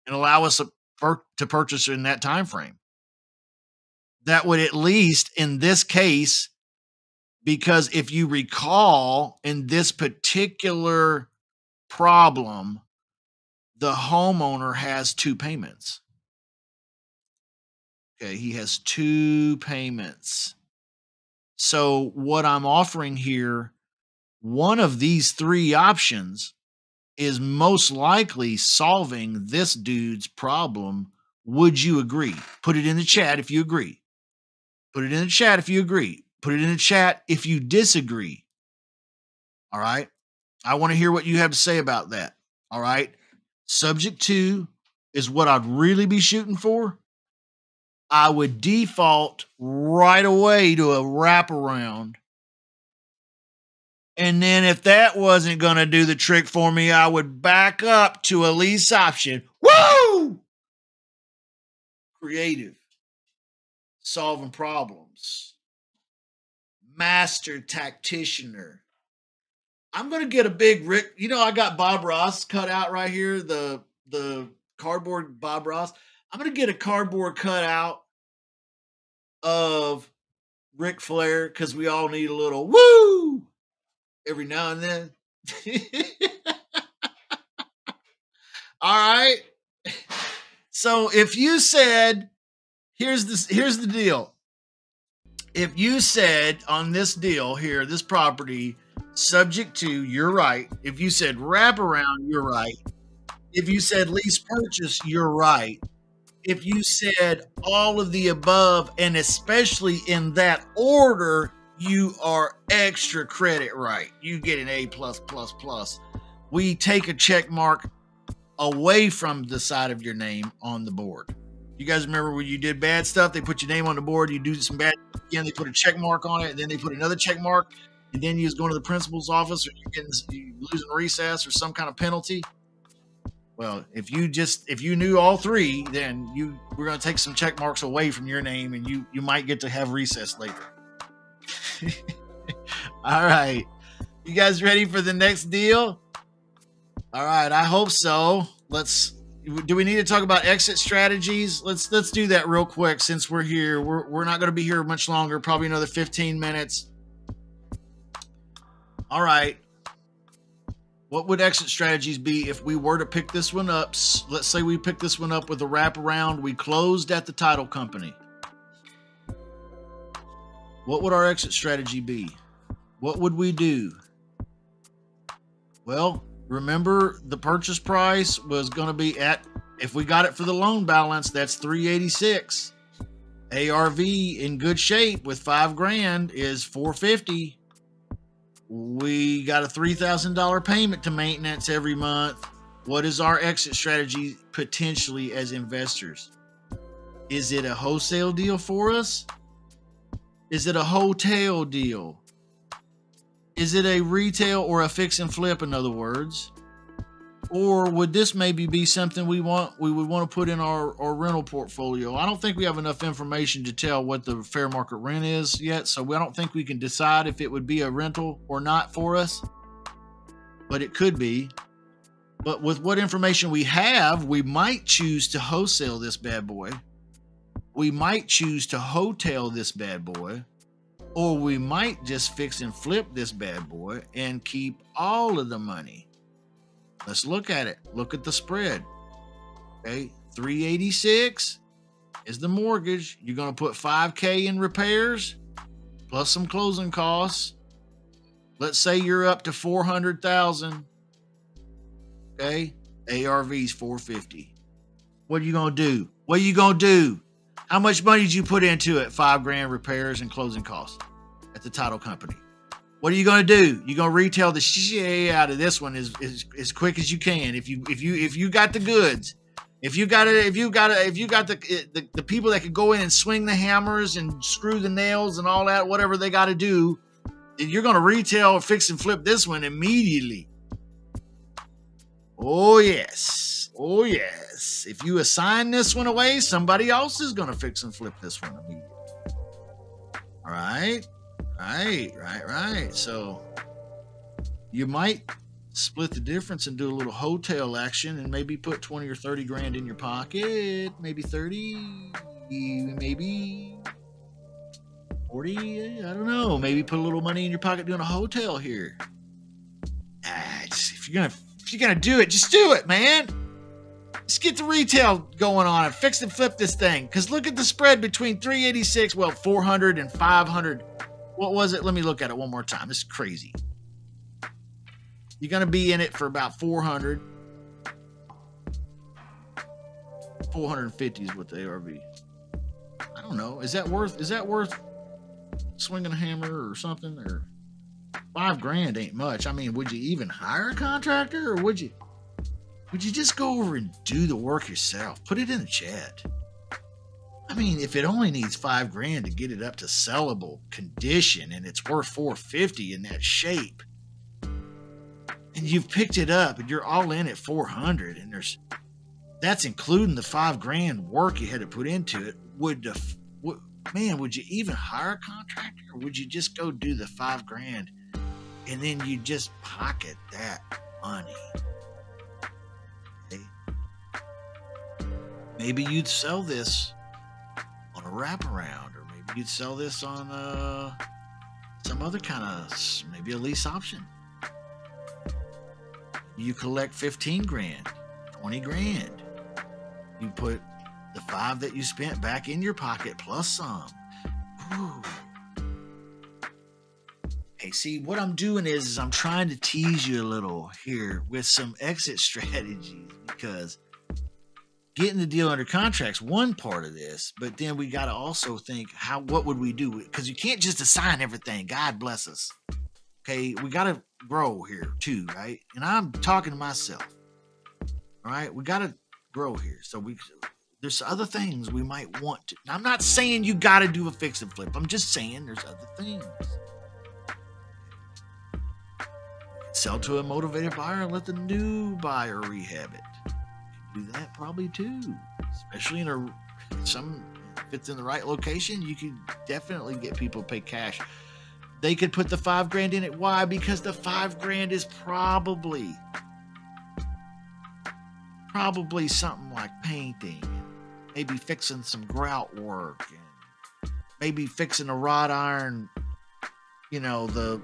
and allow us to purchase in that time frame. That would at least in this case, because if you recall in this particular problem, the homeowner has 2 payments. Okay, he has 2 payments. So what I'm offering here, one of these 3 options is most likely solving this dude's problem. Would you agree? Put it in the chat if you agree. Put it in the chat if you agree. Put it in the chat if you disagree. All right. I want to hear what you have to say about that. All right. Subject to is what I'd really be shooting for. I would default right away to a wraparound. And then if that wasn't going to do the trick for me, I would back up to a lease option. Woo! Creative. Solving problems. Master tacticianer. I'm going to get a big Rick. You know, I got Bob Ross cut out right here, the cardboard Bob Ross. I'm going to get a cardboard cutout of Ric Flair because we all need a little woo every now and then. All right. So if you said, here's the deal. If you said on this deal here, this property, subject to, you're right. If you said wraparound, you're right. If you said lease purchase, you're right. If you said all of the above, and especially in that order, you are extra credit right. You get an A+++. We take a check mark away from the side of your name on the board. You guys remember when you did bad stuff, they put your name on the board, you do some bad stuff again, they put a check mark on it, and then they put another check mark, and then you was going to the principal's office, or you losing recess or some kind of penalty. Well, if you knew all three, then we're going to take some check marks away from your name, and you might get to have recess later. All right. You guys ready for the next deal? All right, I hope so. Do we need to talk about exit strategies? Let's do that real quick since we're here. We're not going to be here much longer, probably another 15 minutes. All right. What would exit strategies be if we were to pick this one up? Let's say we pick this one up with a wraparound. We closed at the title company. What would our exit strategy be? What would we do? Well, remember the purchase price was going to be if we got it for the loan balance, that's $386. ARV in good shape with $5,000 is $450. We got a $3,000 payment to maintenance every month. What is our exit strategy potentially as investors? Is it a wholesale deal for us? Is it a hotel deal? Is it a retail or a fix and flip, in other words? Or would this maybe be something we would want to put in our rental portfolio? I don't think we have enough information to tell what the fair market rent is yet, so I don't think we can decide if it would be a rental or not for us, but it could be. But with what information we have, we might choose to wholesale this bad boy. We might choose to hotel this bad boy. Or we might just fix and flip this bad boy and keep all of the money. Let's look at it. Look at the spread. Okay, $386 is the mortgage. You're going to put $5,000 in repairs plus some closing costs. Let's say you're up to $400,000. Okay, ARV's $450. What are you going to do? What are you going to do? How much money did you put into it? $5,000 repairs and closing costs at the title company. What are you going to do? You're going to retail the shit out of this one as quick as you can. If you got the goods, if you got the people that could go in and swing the hammers and screw the nails and all that, whatever they got to do, you're going to retail, fix and flip this one immediately. Oh yes. Oh yes. If you assign this one away, somebody else is going to fix and flip this one immediately. All right. Right. So you might split the difference and do a little hotel action and maybe put 20 or 30 grand in your pocket. Maybe 30, maybe 40. I don't know. Maybe put a little money in your pocket doing a hotel here. If you're gonna do it, just do it, man. Just get the retail going on and fix and flip this thing. Because look at the spread between 386, well, 400 and 500. What was it? Let me look at it one more time. This is crazy. You're going to be in it for about 400. 450 is what the ARV. I don't know. Is that worth swinging a hammer or something? Or $5,000 ain't much. I mean, would you even hire a contractor, or would you just go over and do the work yourself? Put it in the chat. I mean, if it only needs $5,000 to get it up to sellable condition and it's worth $450 in that shape, and you've picked it up and you're all in at $400, and that's including the $5,000 work you had to put into it, would you even hire a contractor, or would you just go do the $5,000 and then you just pocket that money? Okay. Maybe you'd sell this on a wraparound, or maybe could sell this on some other kind of, maybe a lease option. You collect 15 grand, 20 grand. You put the 5 that you spent back in your pocket plus some. Ooh. Hey, see, what I'm doing is I'm trying to tease you a little here with some exit strategies, because getting the deal under contract's one part of this, but then we got to also think, what would we do? Because you can't just assign everything. God bless us. Okay, we got to grow here too, right? And I'm talking to myself. All right, we got to grow here. So there's other things we might want to. Now, I'm not saying you got to do a fix and flip. I'm just saying there's other things. Sell to a motivated buyer and let the new buyer rehab it. You can do that probably too, especially in if it's in the right location. You could definitely get people to pay cash. They could put the 5 grand in it. Why? Because the 5 grand is probably something like painting, maybe fixing some grout work, and maybe fixing a wrought iron, the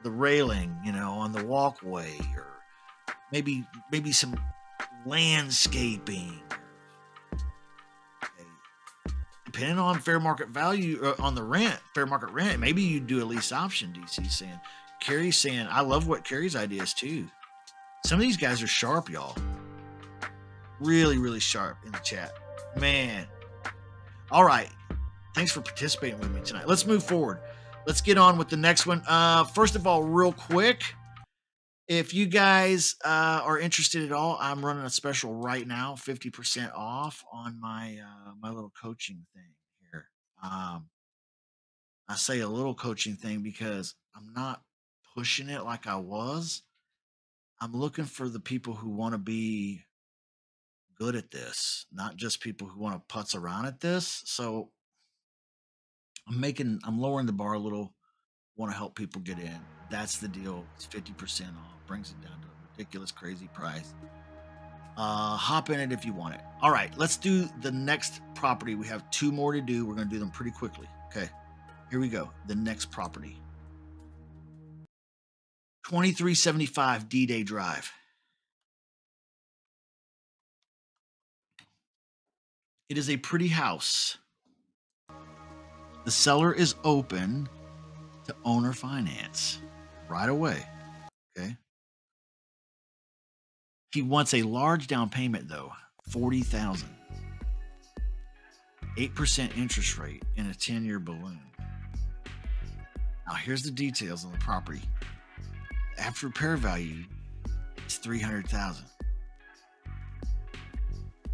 railing, on the walkway, or maybe some landscaping. Depending on fair market value on the rent, fair market rent, maybe you do a lease option. DC saying, Carrie's saying, I love what Carrie's idea is too. Some of these guys are sharp, y'all. Really, really sharp in the chat, man. All right, thanks for participating with me tonight. Let's move forward. Let's get on with the next one. First of all, real quick, if you guys are interested at all, I'm running a special right now, 50% off on my my little coaching thing here. I say a little coaching thing because I'm not pushing it like I was. I'm looking for the people who want to be good at this, not just people who want to putz around at this. So I'm lowering the bar a little. Want to help people get in. That's the deal. It's 50% off. Brings it down to a ridiculous, crazy price. Hop in it if you want it. All right, let's do the next property. We have 2 more to do. We're going to do them pretty quickly. Okay, here we go. The next property. 2375 D-Day Drive. It is a pretty house. The seller is open to owner finance right away. Okay. He wants a large down payment though, $40,000. 8% interest rate in a 10-year balloon. Now here's the details on the property. After repair value, it's $300,000.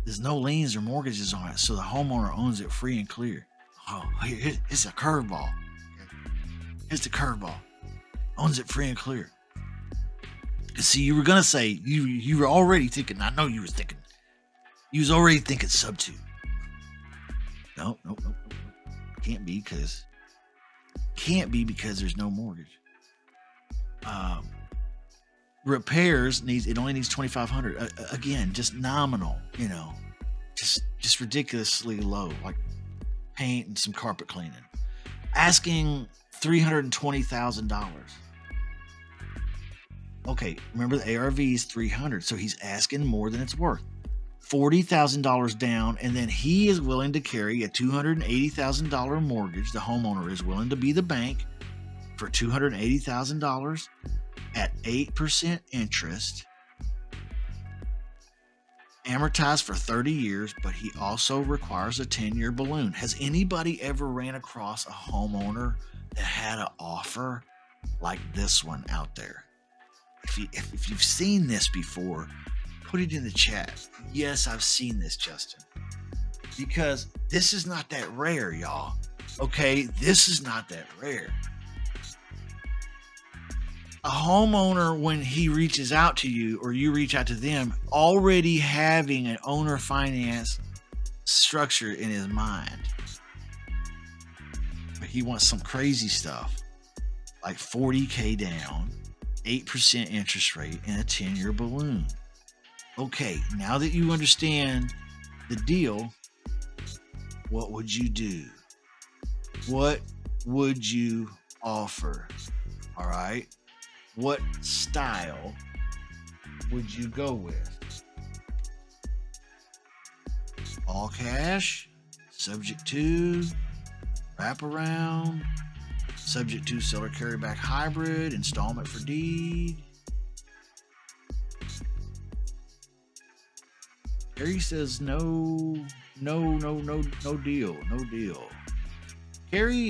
There's no liens or mortgages on it, so the homeowner owns it free and clear. Oh, it's a curveball. Here's the curveball. Owns it free and clear. See, you were gonna say you were already thinking. I know you was thinking. You was already thinking sub 2. No. Can't be because there's no mortgage. Repairs it only needs $2,500. Again, just nominal. Just ridiculously low, like paint and some carpet cleaning. Asking $320,000. Okay, remember the ARV is 300, so he's asking more than it's worth. $40,000 down, and then he is willing to carry a $280,000 mortgage. The homeowner is willing to be the bank for $280,000 at 8% interest, amortized for 30 years, but he also requires a 10-year balloon. Has anybody ever ran across a homeowner that had an offer like this one out there? If you've seen this before, put it in the chat. Yes, I've seen this, Justin. Because this is not that rare, y'all. Okay, this is not that rare. A homeowner, when he reaches out to you or you reach out to them, already having an owner finance structure in his mind. But he wants some crazy stuff like $40K down, 8% interest rate, and a 10-year balloon. Okay, now that you understand the deal, what would you do? What would you offer? All right. What style would you go with? All cash, subject to, wraparound, subject to seller carryback hybrid, installment for deed. Harry says no deal. Harry,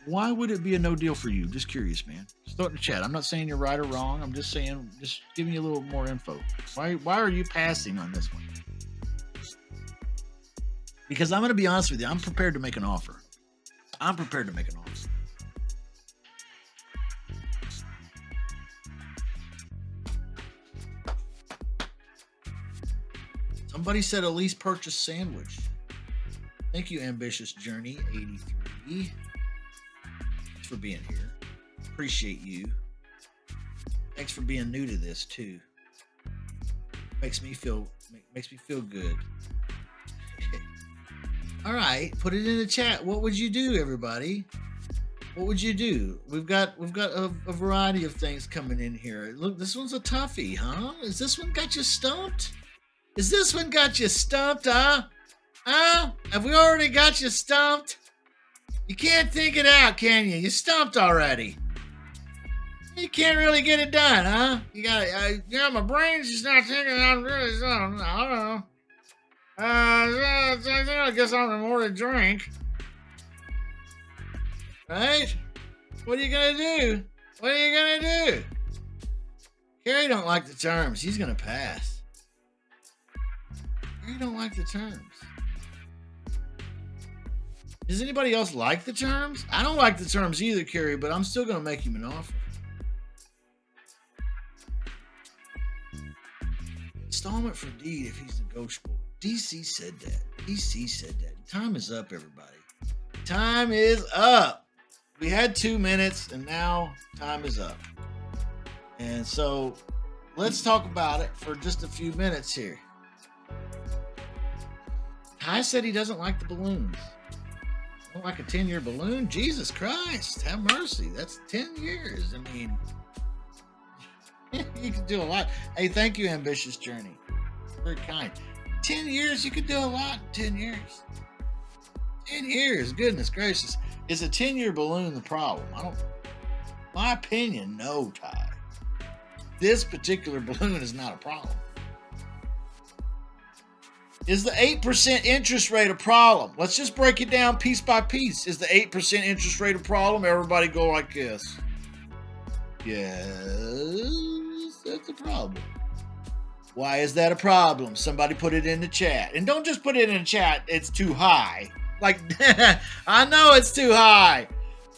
why would it be a no deal for you? Just curious, man. Just throw it in the chat. I'm not saying you're right or wrong. I'm just saying, just giving you a little more info. Why are you passing on this one? Because I'm going to be honest with you. I'm prepared to make an offer. Somebody said a lease purchase sandwich. Thank you, Ambitious Journey 83. Thanks for being here. Appreciate you. Thanks for being new to this too. Makes me feel good. All right, put it in the chat. What would you do, everybody? What would you do? We've got a variety of things coming in here. Look, this one's a toughie, huh? Is this one got you stumped? Huh? Have we already got you stumped? You can't think it out, can you? You're stumped already. You can't really get it done, huh? You got, my brain's just not thinking out really something. I don't know. I guess I'm more to drink. Right? What are you gonna do? Carrie don't like the terms. He's gonna pass. Carrie don't like the terms. Does anybody else like the terms? I don't like the terms either, Carrie, but I'm still gonna make him an offer. Installment for deed if he's negotiable. DC said that. Time is up, everybody. Time is up. We had 2 minutes, and now time is up. And so let's talk about it for just a few minutes here. Ty said he doesn't like the balloons. Don't like a 10-year balloon? Jesus Christ, have mercy. That's 10 years. I mean, you can do a lot. Hey, thank you, Ambitious Journey. Very kind. 10 years, you could do a lot in 10 years. 10 years, goodness gracious. Is a 10-year balloon the problem? My opinion, no, Ty. This particular balloon is not a problem. Is the 8% interest rate a problem? Let's just break it down piece by piece. Is the 8% interest rate a problem? Everybody go like this. Yes, that's a problem. Why is that a problem? Somebody put it in the chat. And don't just put it in the chat, it's too high. Like, I know it's too high.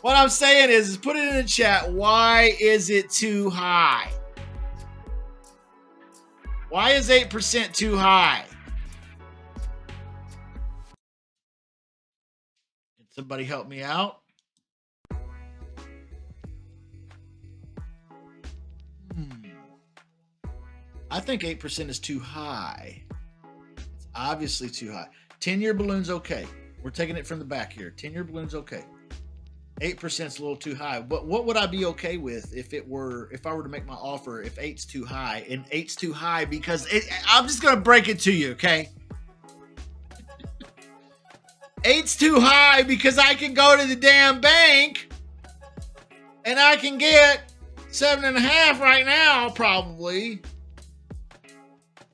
What I'm saying is put it in the chat. Why is it too high? Why is 8% too high? Can somebody help me out? I think 8% is too high. It's obviously too high. 10-year balloon's okay. We're taking it from the back here. 10-year balloon's okay. 8% is a little too high. But what would I be okay with if I were to make my offer if 8's too high? And 8's too high because I'm just going to break it to you, okay? 8's too high because I can go to the damn bank and I can get 7.5 right now, probably.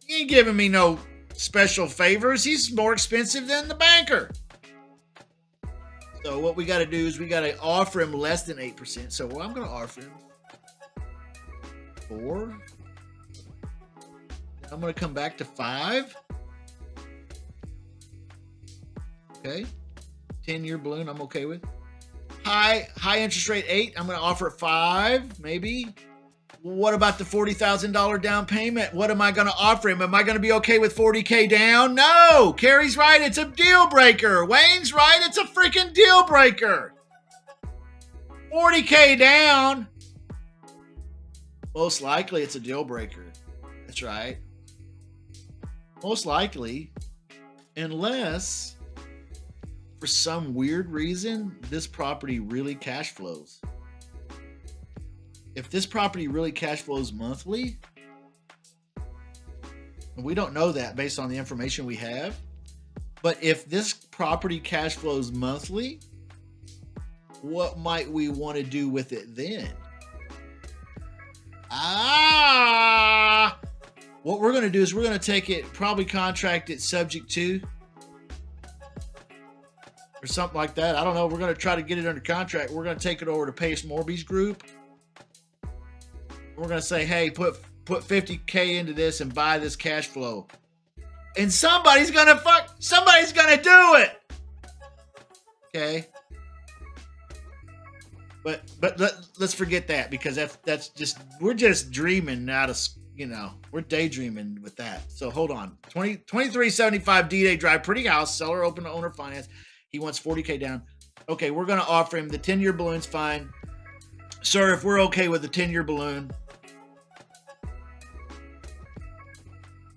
He ain't giving me no special favors. He's more expensive than the banker. So what we got to do is we got to offer him less than 8%. So I'm going to offer him 4. I'm going to come back to 5. Okay. 10-year balloon I'm okay with. High interest rate 8. I'm going to offer 5, maybe. What about the $40,000 down payment? What am I going to offer him? Am I going to be okay with $40K down? No! Carrie's right. It's a deal breaker. Wayne's right. It's a freaking deal breaker. $40K down. Most likely it's a deal breaker. That's right. Most likely. Unless for some weird reason, this property really cash flows. If this property really cash flows monthly, and we don't know that based on the information we have, but if this property cash flows monthly, what might we want to do with it then? What we're going to do is we're going to take it, probably contract it subject to, or something like that. I don't know. We're going to try to get it under contract. We're going to take it over to Pace Morby's group. We're going to say, hey, put 50K into this and buy this cash flow. And somebody's going to do it. Okay. But let's forget that, because that's just, we're just dreaming out of, we're daydreaming with that. So hold on. 2375 D-Day Drive, pretty house, seller open to owner finance. He wants 40K down. Okay, we're going to offer him the 10-year balloon's fine. Sir, if we're okay with the 10-year balloon,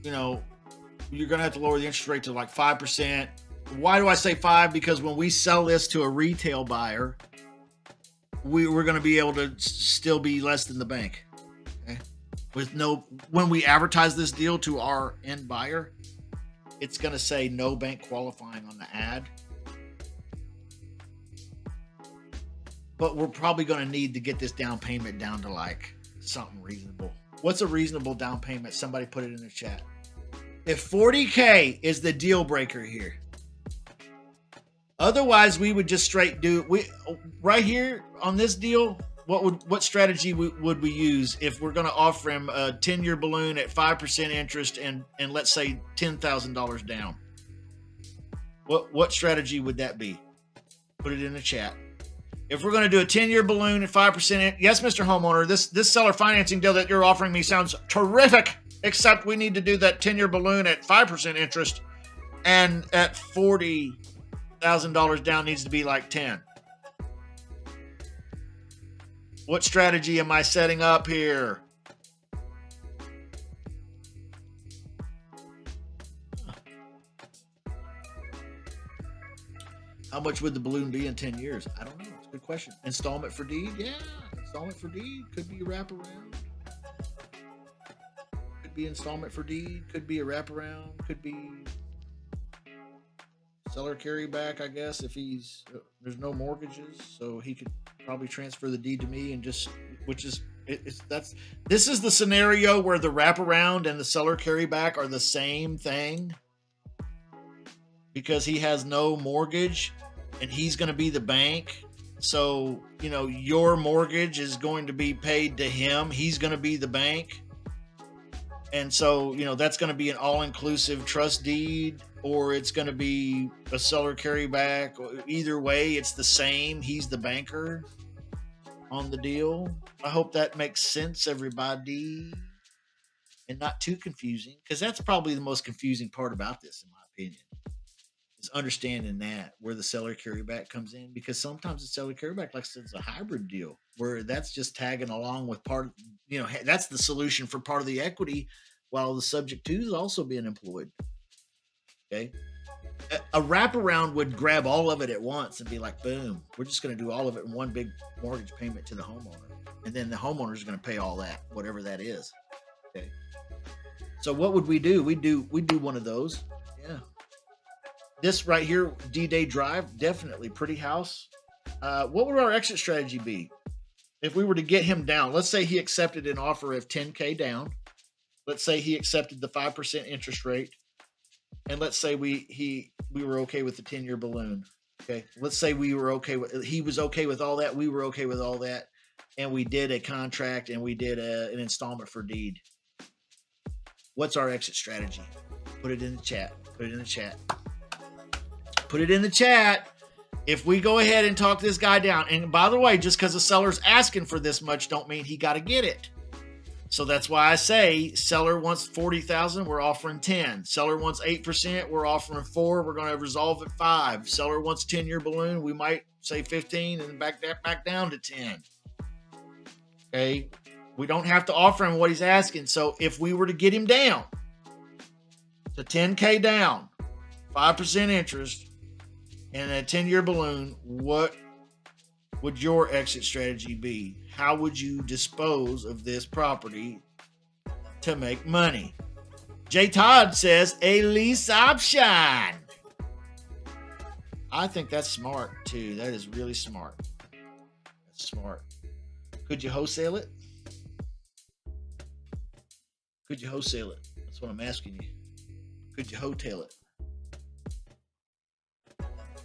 you're going to have to lower the interest rate to like 5%. Why do I say 5? Because when we sell this to a retail buyer, we're going to be able to still be less than the bank. Okay? When we advertise this deal to our end buyer, it's going to say no bank qualifying on the ad. But we're probably going to need to get this down payment down to like something reasonable. What's a reasonable down payment? Somebody put it in the chat. If 40K is the deal breaker here, otherwise we would just straight do right here on this deal. What strategy would we use if we're going to offer him a 10-year balloon at 5% interest and let's say $10,000 down? What strategy would that be? Put it in the chat. If we're going to do a 10-year balloon at 5%, yes, Mr. Homeowner, this seller financing deal that you're offering me sounds terrific, except we need to do that 10-year balloon at 5% interest, and at $40,000 down needs to be like 10. What strategy am I setting up here? How much would the balloon be in 10 years? I don't know. It's a good question. Installment for deed? Yeah. Installment for deed. Could be a wraparound. Could be installment for deed. Could be a wraparound. Could be seller carryback, I guess, if there's no mortgages. So he could probably transfer the deed to me and just, this is the scenario where the wraparound and the seller carryback are the same thing, because he has no mortgage and he's going to be the bank. So, your mortgage is going to be paid to him. He's going to be the bank. And so, that's going to be an all-inclusive trust deed, or it's going to be a seller carryback. Either way, it's the same. He's the banker on the deal. I hope that makes sense, everybody, and not too confusing, because that's probably the most confusing part about this, in my opinion, is understanding that where the seller carryback comes in, because sometimes the seller carryback, like I said, it's a hybrid deal where that's just tagging along with part, that's the solution for part of the equity while the subject to is also being employed. Okay. A wraparound would grab all of it at once and be like, boom, we're just going to do all of it in one big mortgage payment to the homeowner. And then the homeowner is going to pay all that, whatever that is. Okay. So what would we do? We do one of those. Yeah. This right here, D-Day Drive, definitely pretty house. What would our exit strategy be if we were to get him down? Let's say he accepted an offer of 10K down. Let's say he accepted the 5% interest rate. And let's say we were okay with the 10-year balloon. Okay. Let's say he was okay with all that. We were okay with all that. And we did a contract and we did an installment for deed. What's our exit strategy? Put it in the chat. Put it in the chat. Put it in the chat. If we go ahead and talk this guy down, and by the way, just because the seller's asking for this much don't mean he got to get it. So that's why I say seller wants 40,000, we're offering 10. Seller wants 8%, we're offering 4. We're going to resolve at 5. Seller wants 10-year balloon, we might say 15 and back down to 10. Okay, we don't have to offer him what he's asking. So if we were to get him down to 10K down, 5% interest, And a 10-year balloon, what would your exit strategy be? How would you dispose of this property to make money? J. Todd says a lease option. I think that's smart too. That is really smart. That's smart. Could you wholesale it? Could you wholesale it? That's what I'm asking you. Could you hotel it?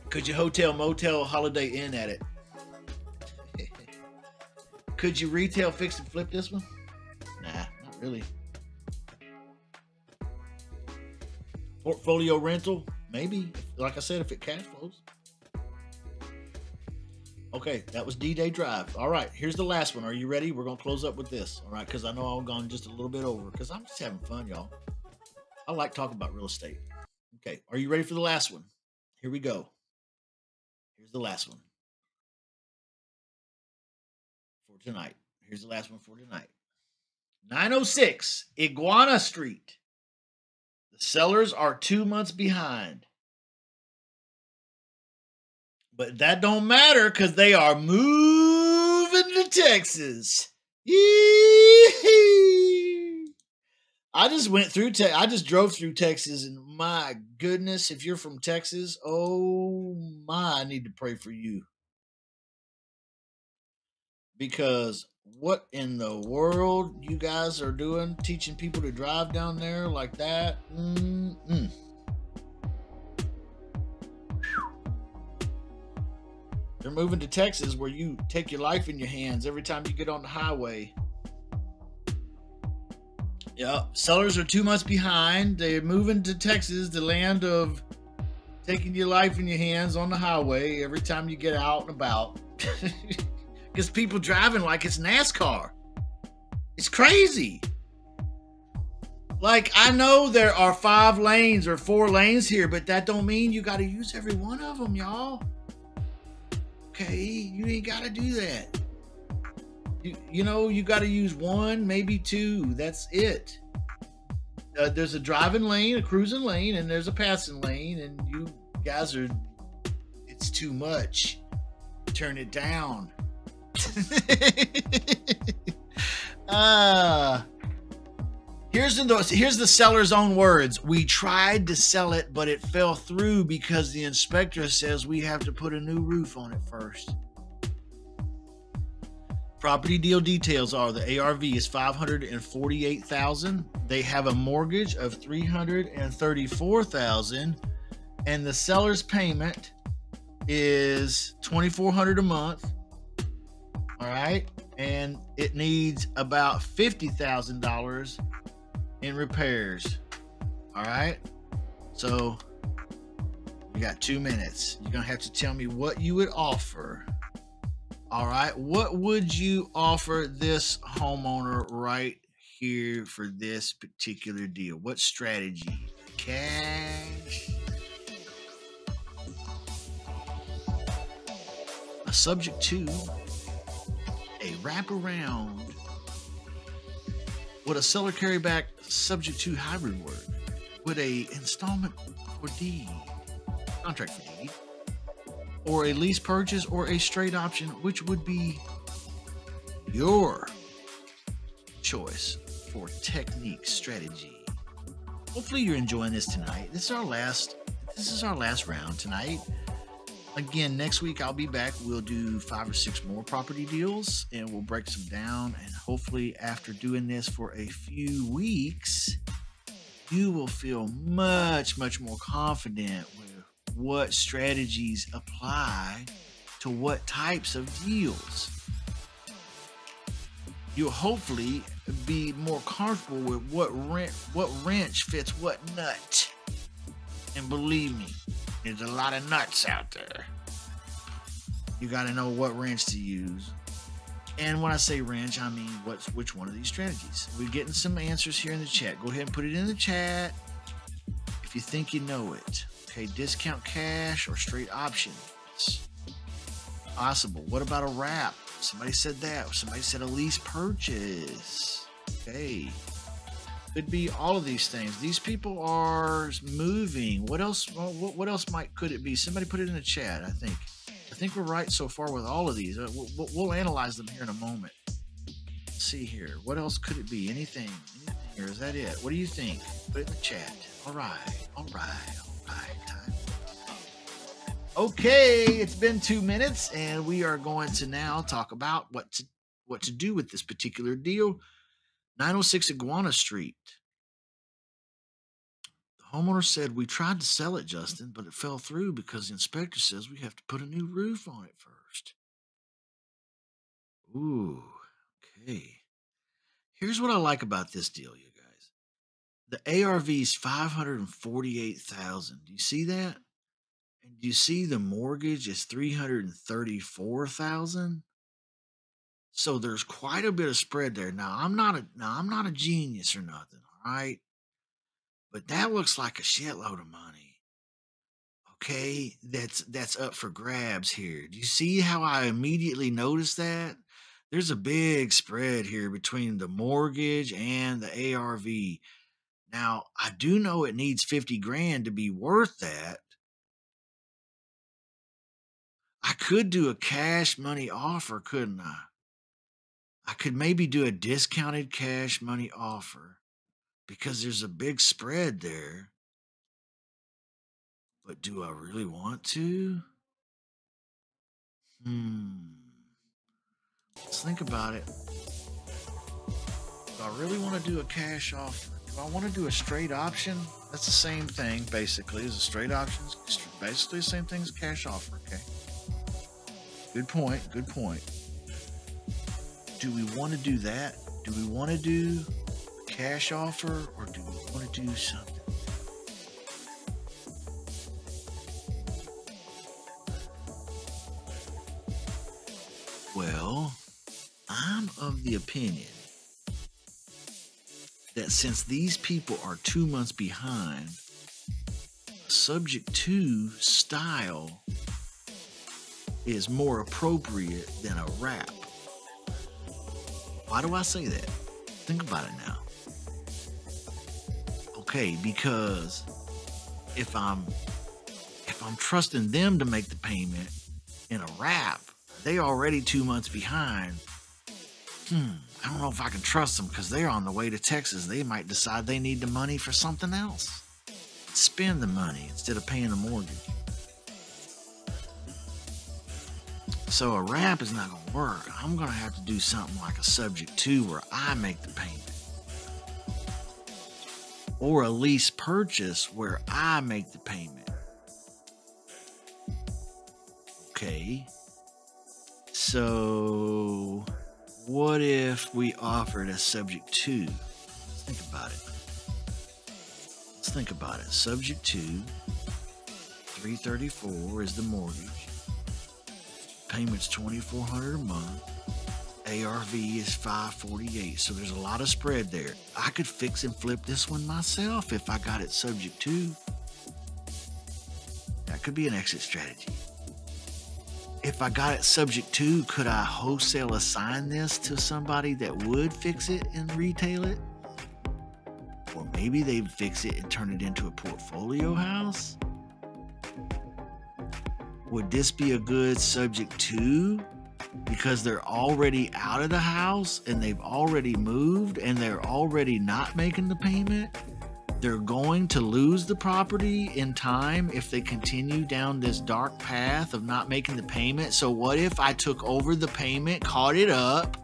Could you hotel, motel, Holiday Inn at it? Could you retail, fix, and flip this one? Nah, not really. Portfolio rental? Maybe. Like I said, if it cash flows. Okay, that was D-Day Drive. All right, here's the last one. Are you ready? We're going to close up with this. All right, because I know I've gone just a little bit over because I'm just having fun, y'all. I like talking about real estate. Okay, are you ready for the last one? Here we go. Here's the last one for tonight. Here's the last one for tonight. 906 Iguana Street. The sellers are 2 months behind. But that don't matter because they are moving to Texas. Yee-hee. I just went through I just drove through Texas, and my goodness, if you're from Texas, oh my, I need to pray for you. Because what in the world you guys are doing, teaching people to drive down there like that? They're moving to Texas where you take your life in your hands every time you get on the highway. Yeah, sellers are 2 months behind. They're moving to Texas, the land of taking your life in your hands on the highway every time you get out and about. Because people driving like it's NASCAR. It's crazy. Like, I know there are 5 lanes or 4 lanes here, but that don't mean you got to use every one of them, y'all. Okay, you ain't got to do that. You know, you got to use 1, maybe 2. That's it. There's a driving lane, a cruising lane, and there's a passing lane, and you guys are, it's too much. Turn it down. Here's the seller's own words. We tried to sell it, but it fell through because the inspector says we have to put a new roof on it first. Property deal details are the ARV is $548,000. They have a mortgage of $334,000, and the seller's payment is $2,400 a month. All right, and it needs about $50,000 in repairs. All right, so you got 2 minutes. You're gonna have to tell me what you would offer. All right, what would you offer this homeowner right here for this particular deal? What strategy? Cash, a subject to, a wraparound. Would a seller carry back subject to hybrid work? Would a installment for deed, contract for deed, or a lease purchase, or a straight option? Which would be your choice for technique strategy? Hopefully you're enjoying this tonight. This is our last round tonight. Again, next week I'll be back. We'll do 5 or 6 more property deals, and we'll break some down. And hopefully after doing this for a few weeks, you will feel much, much more confident with what strategies apply to what types of deals. You'll hopefully be more comfortable with what wrench fits what nut. And believe me, there's a lot of nuts out there. You got to know what wrench to use. And when I say wrench, I mean which one of these strategies. We're getting some answers here in the chat. Go ahead and put it in the chat if you think you know it. Okay, discount cash or straight options. Possible. What about a wrap? Somebody said that. Somebody said a lease purchase. Okay. Could be all of these things. These people are moving. What else? What else could it be? Somebody put it in the chat. I think we're right so far with all of these. We'll analyze them here in a moment. Let's see here. What else could it be? Anything? Or is that it? What do you think? Put it in the chat. All right. Time. Okay, it's been 2 minutes, and we are going to now talk about what to do with this particular deal. 906 Iguana Street. The homeowner said, we tried to sell it, Justin, but it fell through because the inspector says we have to put a new roof on it first. Ooh, okay. Here's what I like about this deal, you guys. The ARV is $548,000. Do you see that? And do you see the mortgage is $334,000? So there's quite a bit of spread there. Now I'm not a genius or nothing, all right? But that looks like a shitload of money. Okay, that's up for grabs here. Do you see how I immediately noticed that? There's a big spread here between the mortgage and the ARV. Now, I do know it needs 50 grand to be worth that. I could do a cash money offer, couldn't I? I could maybe do a discounted cash money offer because there's a big spread there. But do I really want to? Let's think about it. Do I really want to do a cash offer? Do I want to do a straight option? That's the same thing, basically, as a straight option. It's basically the same thing as a cash offer, okay? Good point. Do we want to do that? Do we want to do a cash offer, or do we want to do something? Well, I'm of the opinion that since these people are 2 months behind, subject to style is more appropriate than a wrap. Why do I say that? Think about it now. Okay, because if I'm trusting them to make the payment in a wrap, they already 2 months behind. I don't know if I can trust them because they're on the way to Texas. They might decide they need the money for something else. Spend the money instead of paying the mortgage. So a wrap is not going to work. I'm going to have to do something like a subject to where I make the payment. Or a lease purchase where I make the payment. Okay. So what if we offered a subject to? Let's think about it. Subject to, $334 is the mortgage. Payment's $2,400 a month. ARV is $548. So there's a lot of spread there. I could fix and flip this one myself if I got it subject to. That could be an exit strategy. If I got it subject to, could I wholesale assign this to somebody that would fix it and retail it? Or maybe they'd fix it and turn it into a portfolio house? Would this be a good subject to? Because they're already out of the house and they've already moved and they're already not making the payment. They're going to lose the property in time if they continue down this dark path of not making the payment. So what if I took over the payment, caught it up,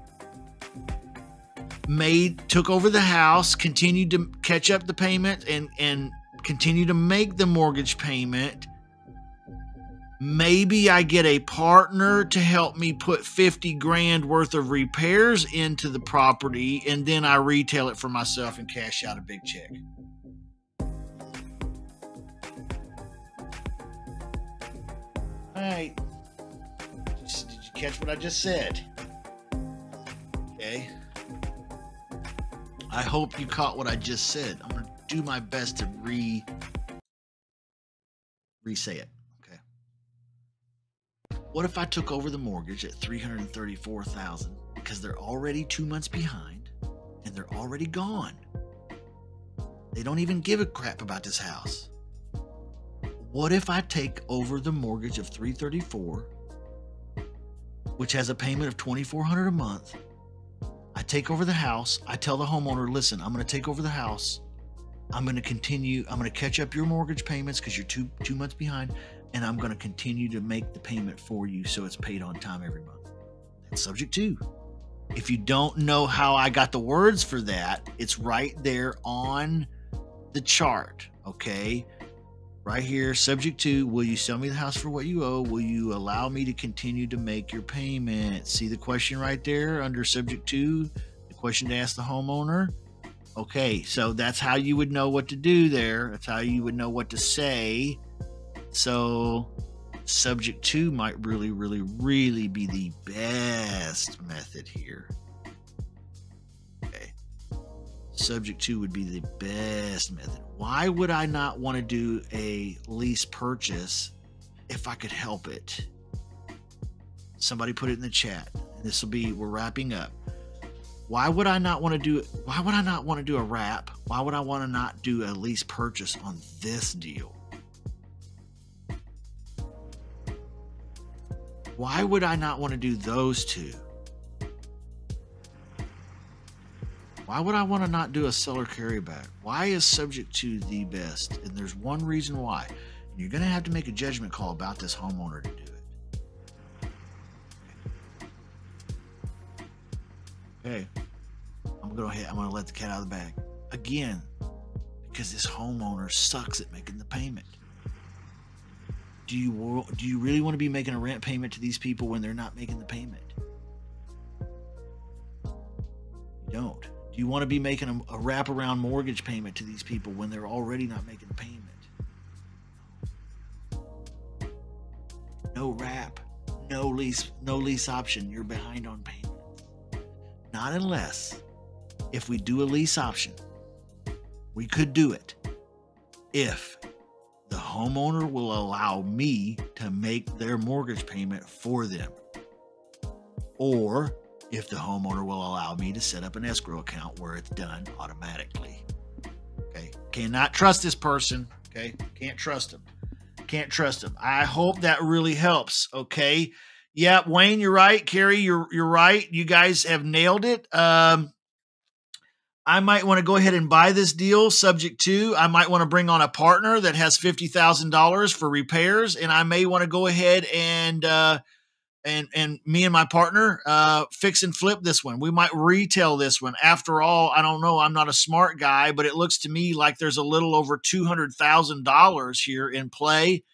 took over the house, continued to catch up the payment and continue to make the mortgage payment? Maybe I get a partner to help me put 50 grand worth of repairs into the property, and then I retail it for myself and cash out a big check. All right. Did you catch what I just said? Okay. I hope you caught what I just said. I'm going to do my best to re-say it. What if I took over the mortgage at $334,000 because they're already 2 months behind and they're already gone? They don't even give a crap about this house. What if I take over the mortgage of $334, which has a payment of $2,400 a month? I take over the house. I tell the homeowner, listen, I'm going to take over the house. I'm going to catch up your mortgage payments because you're two months behind, and I'm going to continue to make the payment for you so it's paid on time every month. That's subject to. If you don't know how I got the words for that, it's right there on the chart, okay? Right here, subject to, will you sell me the house for what you owe? Will you allow me to continue to make your payment? See the question right there under subject to, the question to ask the homeowner? Okay, so that's how you would know what to do there. That's how you would know what to say. So subject to might really, really, really be the best method here. Okay. Subject to would be the best method. Why would I not want to do a lease purchase if I could help it? Somebody put it in the chat. This will be, we're wrapping up. Why would I not want to do a wrap? Why would I want to not do a lease purchase on this deal? Why would I not want to do those two? Why would I want to not do a seller carryback? Why is subject to the best? And there's one reason why. You're going to have to make a judgment call about this homeowner to do it. Okay. I'm going to let the cat out of the bag. Again, because this homeowner sucks at making the payment. Do you really want to be making a rent payment to these people when they're not making the payment? You don't. Do you want to be making a wraparound mortgage payment to these people when they're already not making the payment? No wrap, no lease option. You're behind on payments. Not unless, if we do a lease option, we could do it if the homeowner will allow me to make their mortgage payment for them, or if the homeowner will allow me to set up an escrow account where it's done automatically. Okay. Cannot trust this person. Okay. Can't trust him. Can't trust him. I hope that really helps. Okay. Yeah, Wayne, you're right. Carrie, you're right. You guys have nailed it. I might want to go ahead and buy this deal subject to, I might want to bring on a partner that has $50,000 for repairs. And I may want to go ahead and me and my partner fix and flip this one. We might retail this one. After all, I don't know. I'm not a smart guy, but it looks to me like there's a little over $200,000 here in play.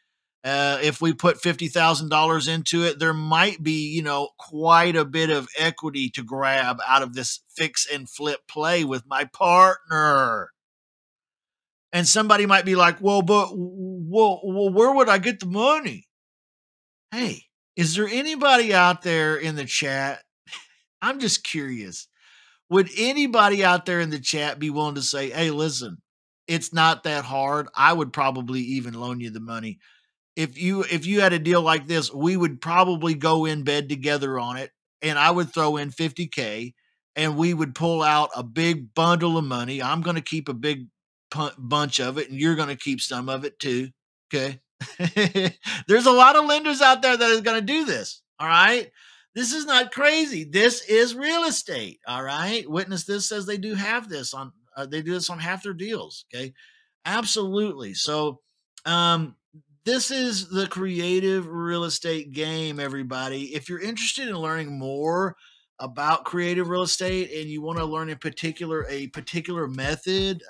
If we put $50,000 into it, there might be, quite a bit of equity to grab out of this fix and flip play with my partner. And somebody might be like, well, where would I get the money? Hey, is there anybody out there in the chat? I'm just curious. Would anybody out there in the chat be willing to say, hey, listen, it's not that hard. I would probably even loan you the money. If you had a deal like this, we would probably go in bed together on it, and I would throw in $50K, and we would pull out a big bundle of money. I'm going to keep a big bunch of it, and you're going to keep some of it too. Okay. There's a lot of lenders out there that is going to do this. All right. This is not crazy. This is real estate. All right. Witness This says they do have this on, they do this on half their deals. Okay. Absolutely. So, this is the creative real estate game, everybody. If you're interested in learning more about creative real estate and you want to learn a particular method,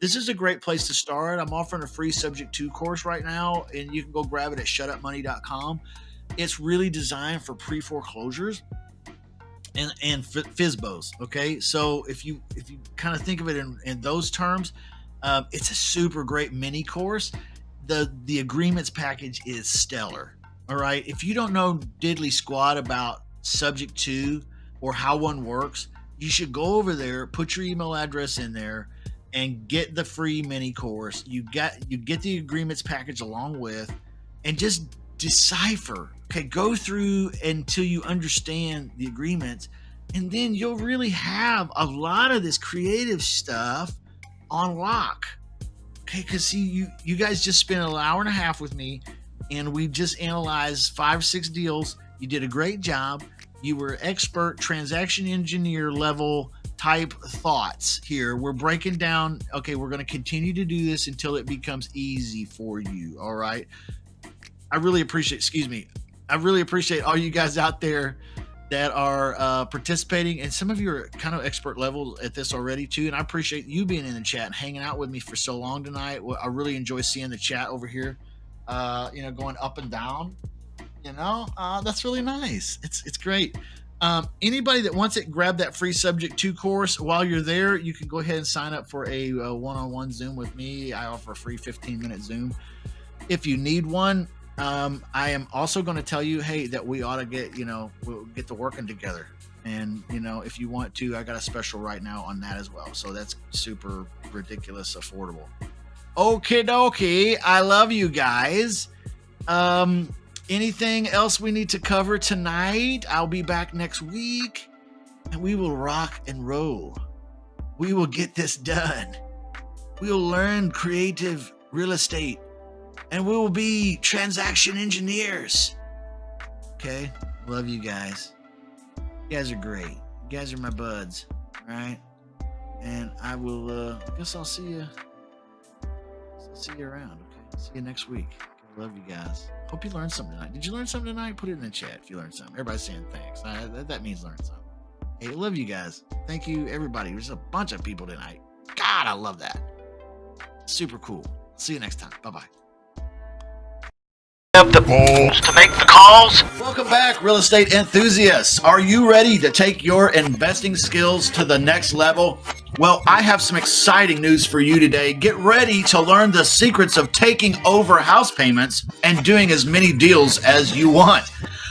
this is a great place to start. I'm offering a free subject to course right now, and you can go grab it at shutupmoney.com. It's really designed for pre-foreclosures and FSBOs. Okay. So if you kind of think of it in those terms, it's a super great mini course. The agreements package is stellar. All right. If you don't know diddly squat about subject to or how one works, you should go over there, put your email address in there, and get the free mini course. You get the agreements package along with, and just decipher. Okay. Go through until you understand the agreements, and then you'll really have a lot of this creative stuff on lock. Okay, because see, you guys just spent an hour and a half with me, and we just analyzed 5-6 deals. You did a great job. You were expert transaction engineer level type thoughts here. We're breaking down. Okay, we're going to continue to do this until it becomes easy for you. All right. I really appreciate, I really appreciate all you guys out there that are participating, and some of you are kind of expert level at this already too. And I appreciate you being in the chat and hanging out with me for so long tonight. I really enjoy seeing the chat over here, going up and down. That's really nice. It's great. Anybody that wants it, grab that free Subject 2 course. While you're there, you can go ahead and sign up for a one-on-one Zoom with me. I offer a free 15-minute Zoom. If you need one, I am also going to tell you, hey, that we ought to get, we'll get to working together. And, if you want to, I got a special right now on that as well. So that's super ridiculous affordable. Okie dokie. I love you guys. Anything else we need to cover tonight? I'll be back next week, and we will rock and roll. We will get this done. We'll learn creative real estate, and we will be transaction engineers. Okay? Love you guys. You guys are great. You guys are my buds. All right? And I will, I guess I'll see you. I'll see you around. Okay? See you next week. Love you guys. Hope you learned something tonight. Did you learn something tonight? Put it in the chat if you learned something. Everybody's saying thanks. That means learn something. Hey, love you guys. Thank you, everybody. There's a bunch of people tonight. God, I love that. Super cool. See you next time. Bye-bye. Have the balls to make the calls? Welcome back, real estate enthusiasts. Are you ready to take your investing skills to the next level? Well, I have some exciting news for you today. Get ready to learn the secrets of taking over house payments and doing as many deals as you want.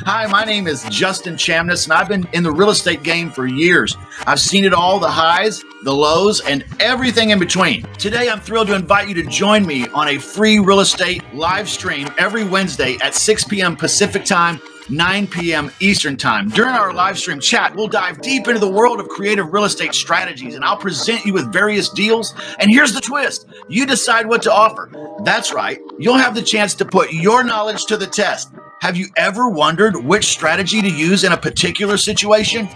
Hi, my name is Justin Chamness, and I've been in the real estate game for years. I've seen it all, the highs, the lows, and everything in between. Today, I'm thrilled to invite you to join me on a free real estate live stream every Wednesday at 6 p.m. Pacific Time, 9 p.m. Eastern Time. During our live stream chat, we'll dive deep into the world of creative real estate strategies, and I'll present you with various deals. And here's the twist. You decide what to offer. That's right. You'll have the chance to put your knowledge to the test. Have you ever wondered which strategy to use in a particular situation?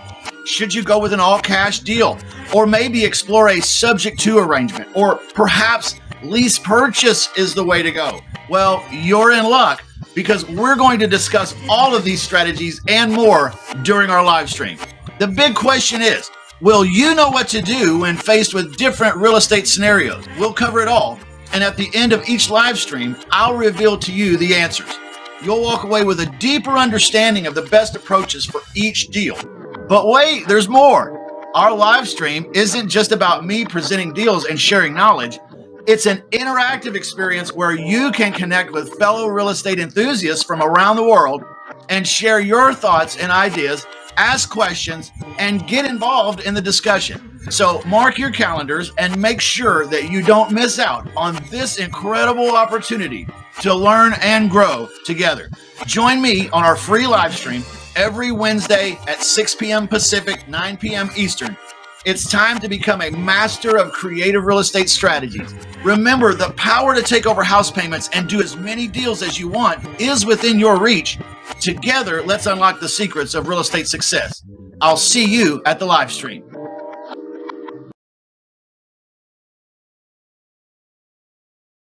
Should you go with an all-cash deal? Or maybe explore a subject to arrangement? Or perhaps lease purchase is the way to go? Well, you're in luck, because we're going to discuss all of these strategies and more during our live stream. The big question is, will you know what to do when faced with different real estate scenarios? We'll cover it all, and at the end of each live stream, I'll reveal to you the answers. You'll walk away with a deeper understanding of the best approaches for each deal. But wait, there's more. Our live stream isn't just about me presenting deals and sharing knowledge. It's an interactive experience where you can connect with fellow real estate enthusiasts from around the world and share your thoughts and ideas, ask questions, and get involved in the discussion. So mark your calendars and make sure that you don't miss out on this incredible opportunity to learn and grow together. Join me on our free live stream every Wednesday at 6 p.m. Pacific, 9 p.m. Eastern. It's time to become a master of creative real estate strategies. Remember, the power to take over house payments and do as many deals as you want is within your reach. Together, let's unlock the secrets of real estate success. I'll see you at the live stream.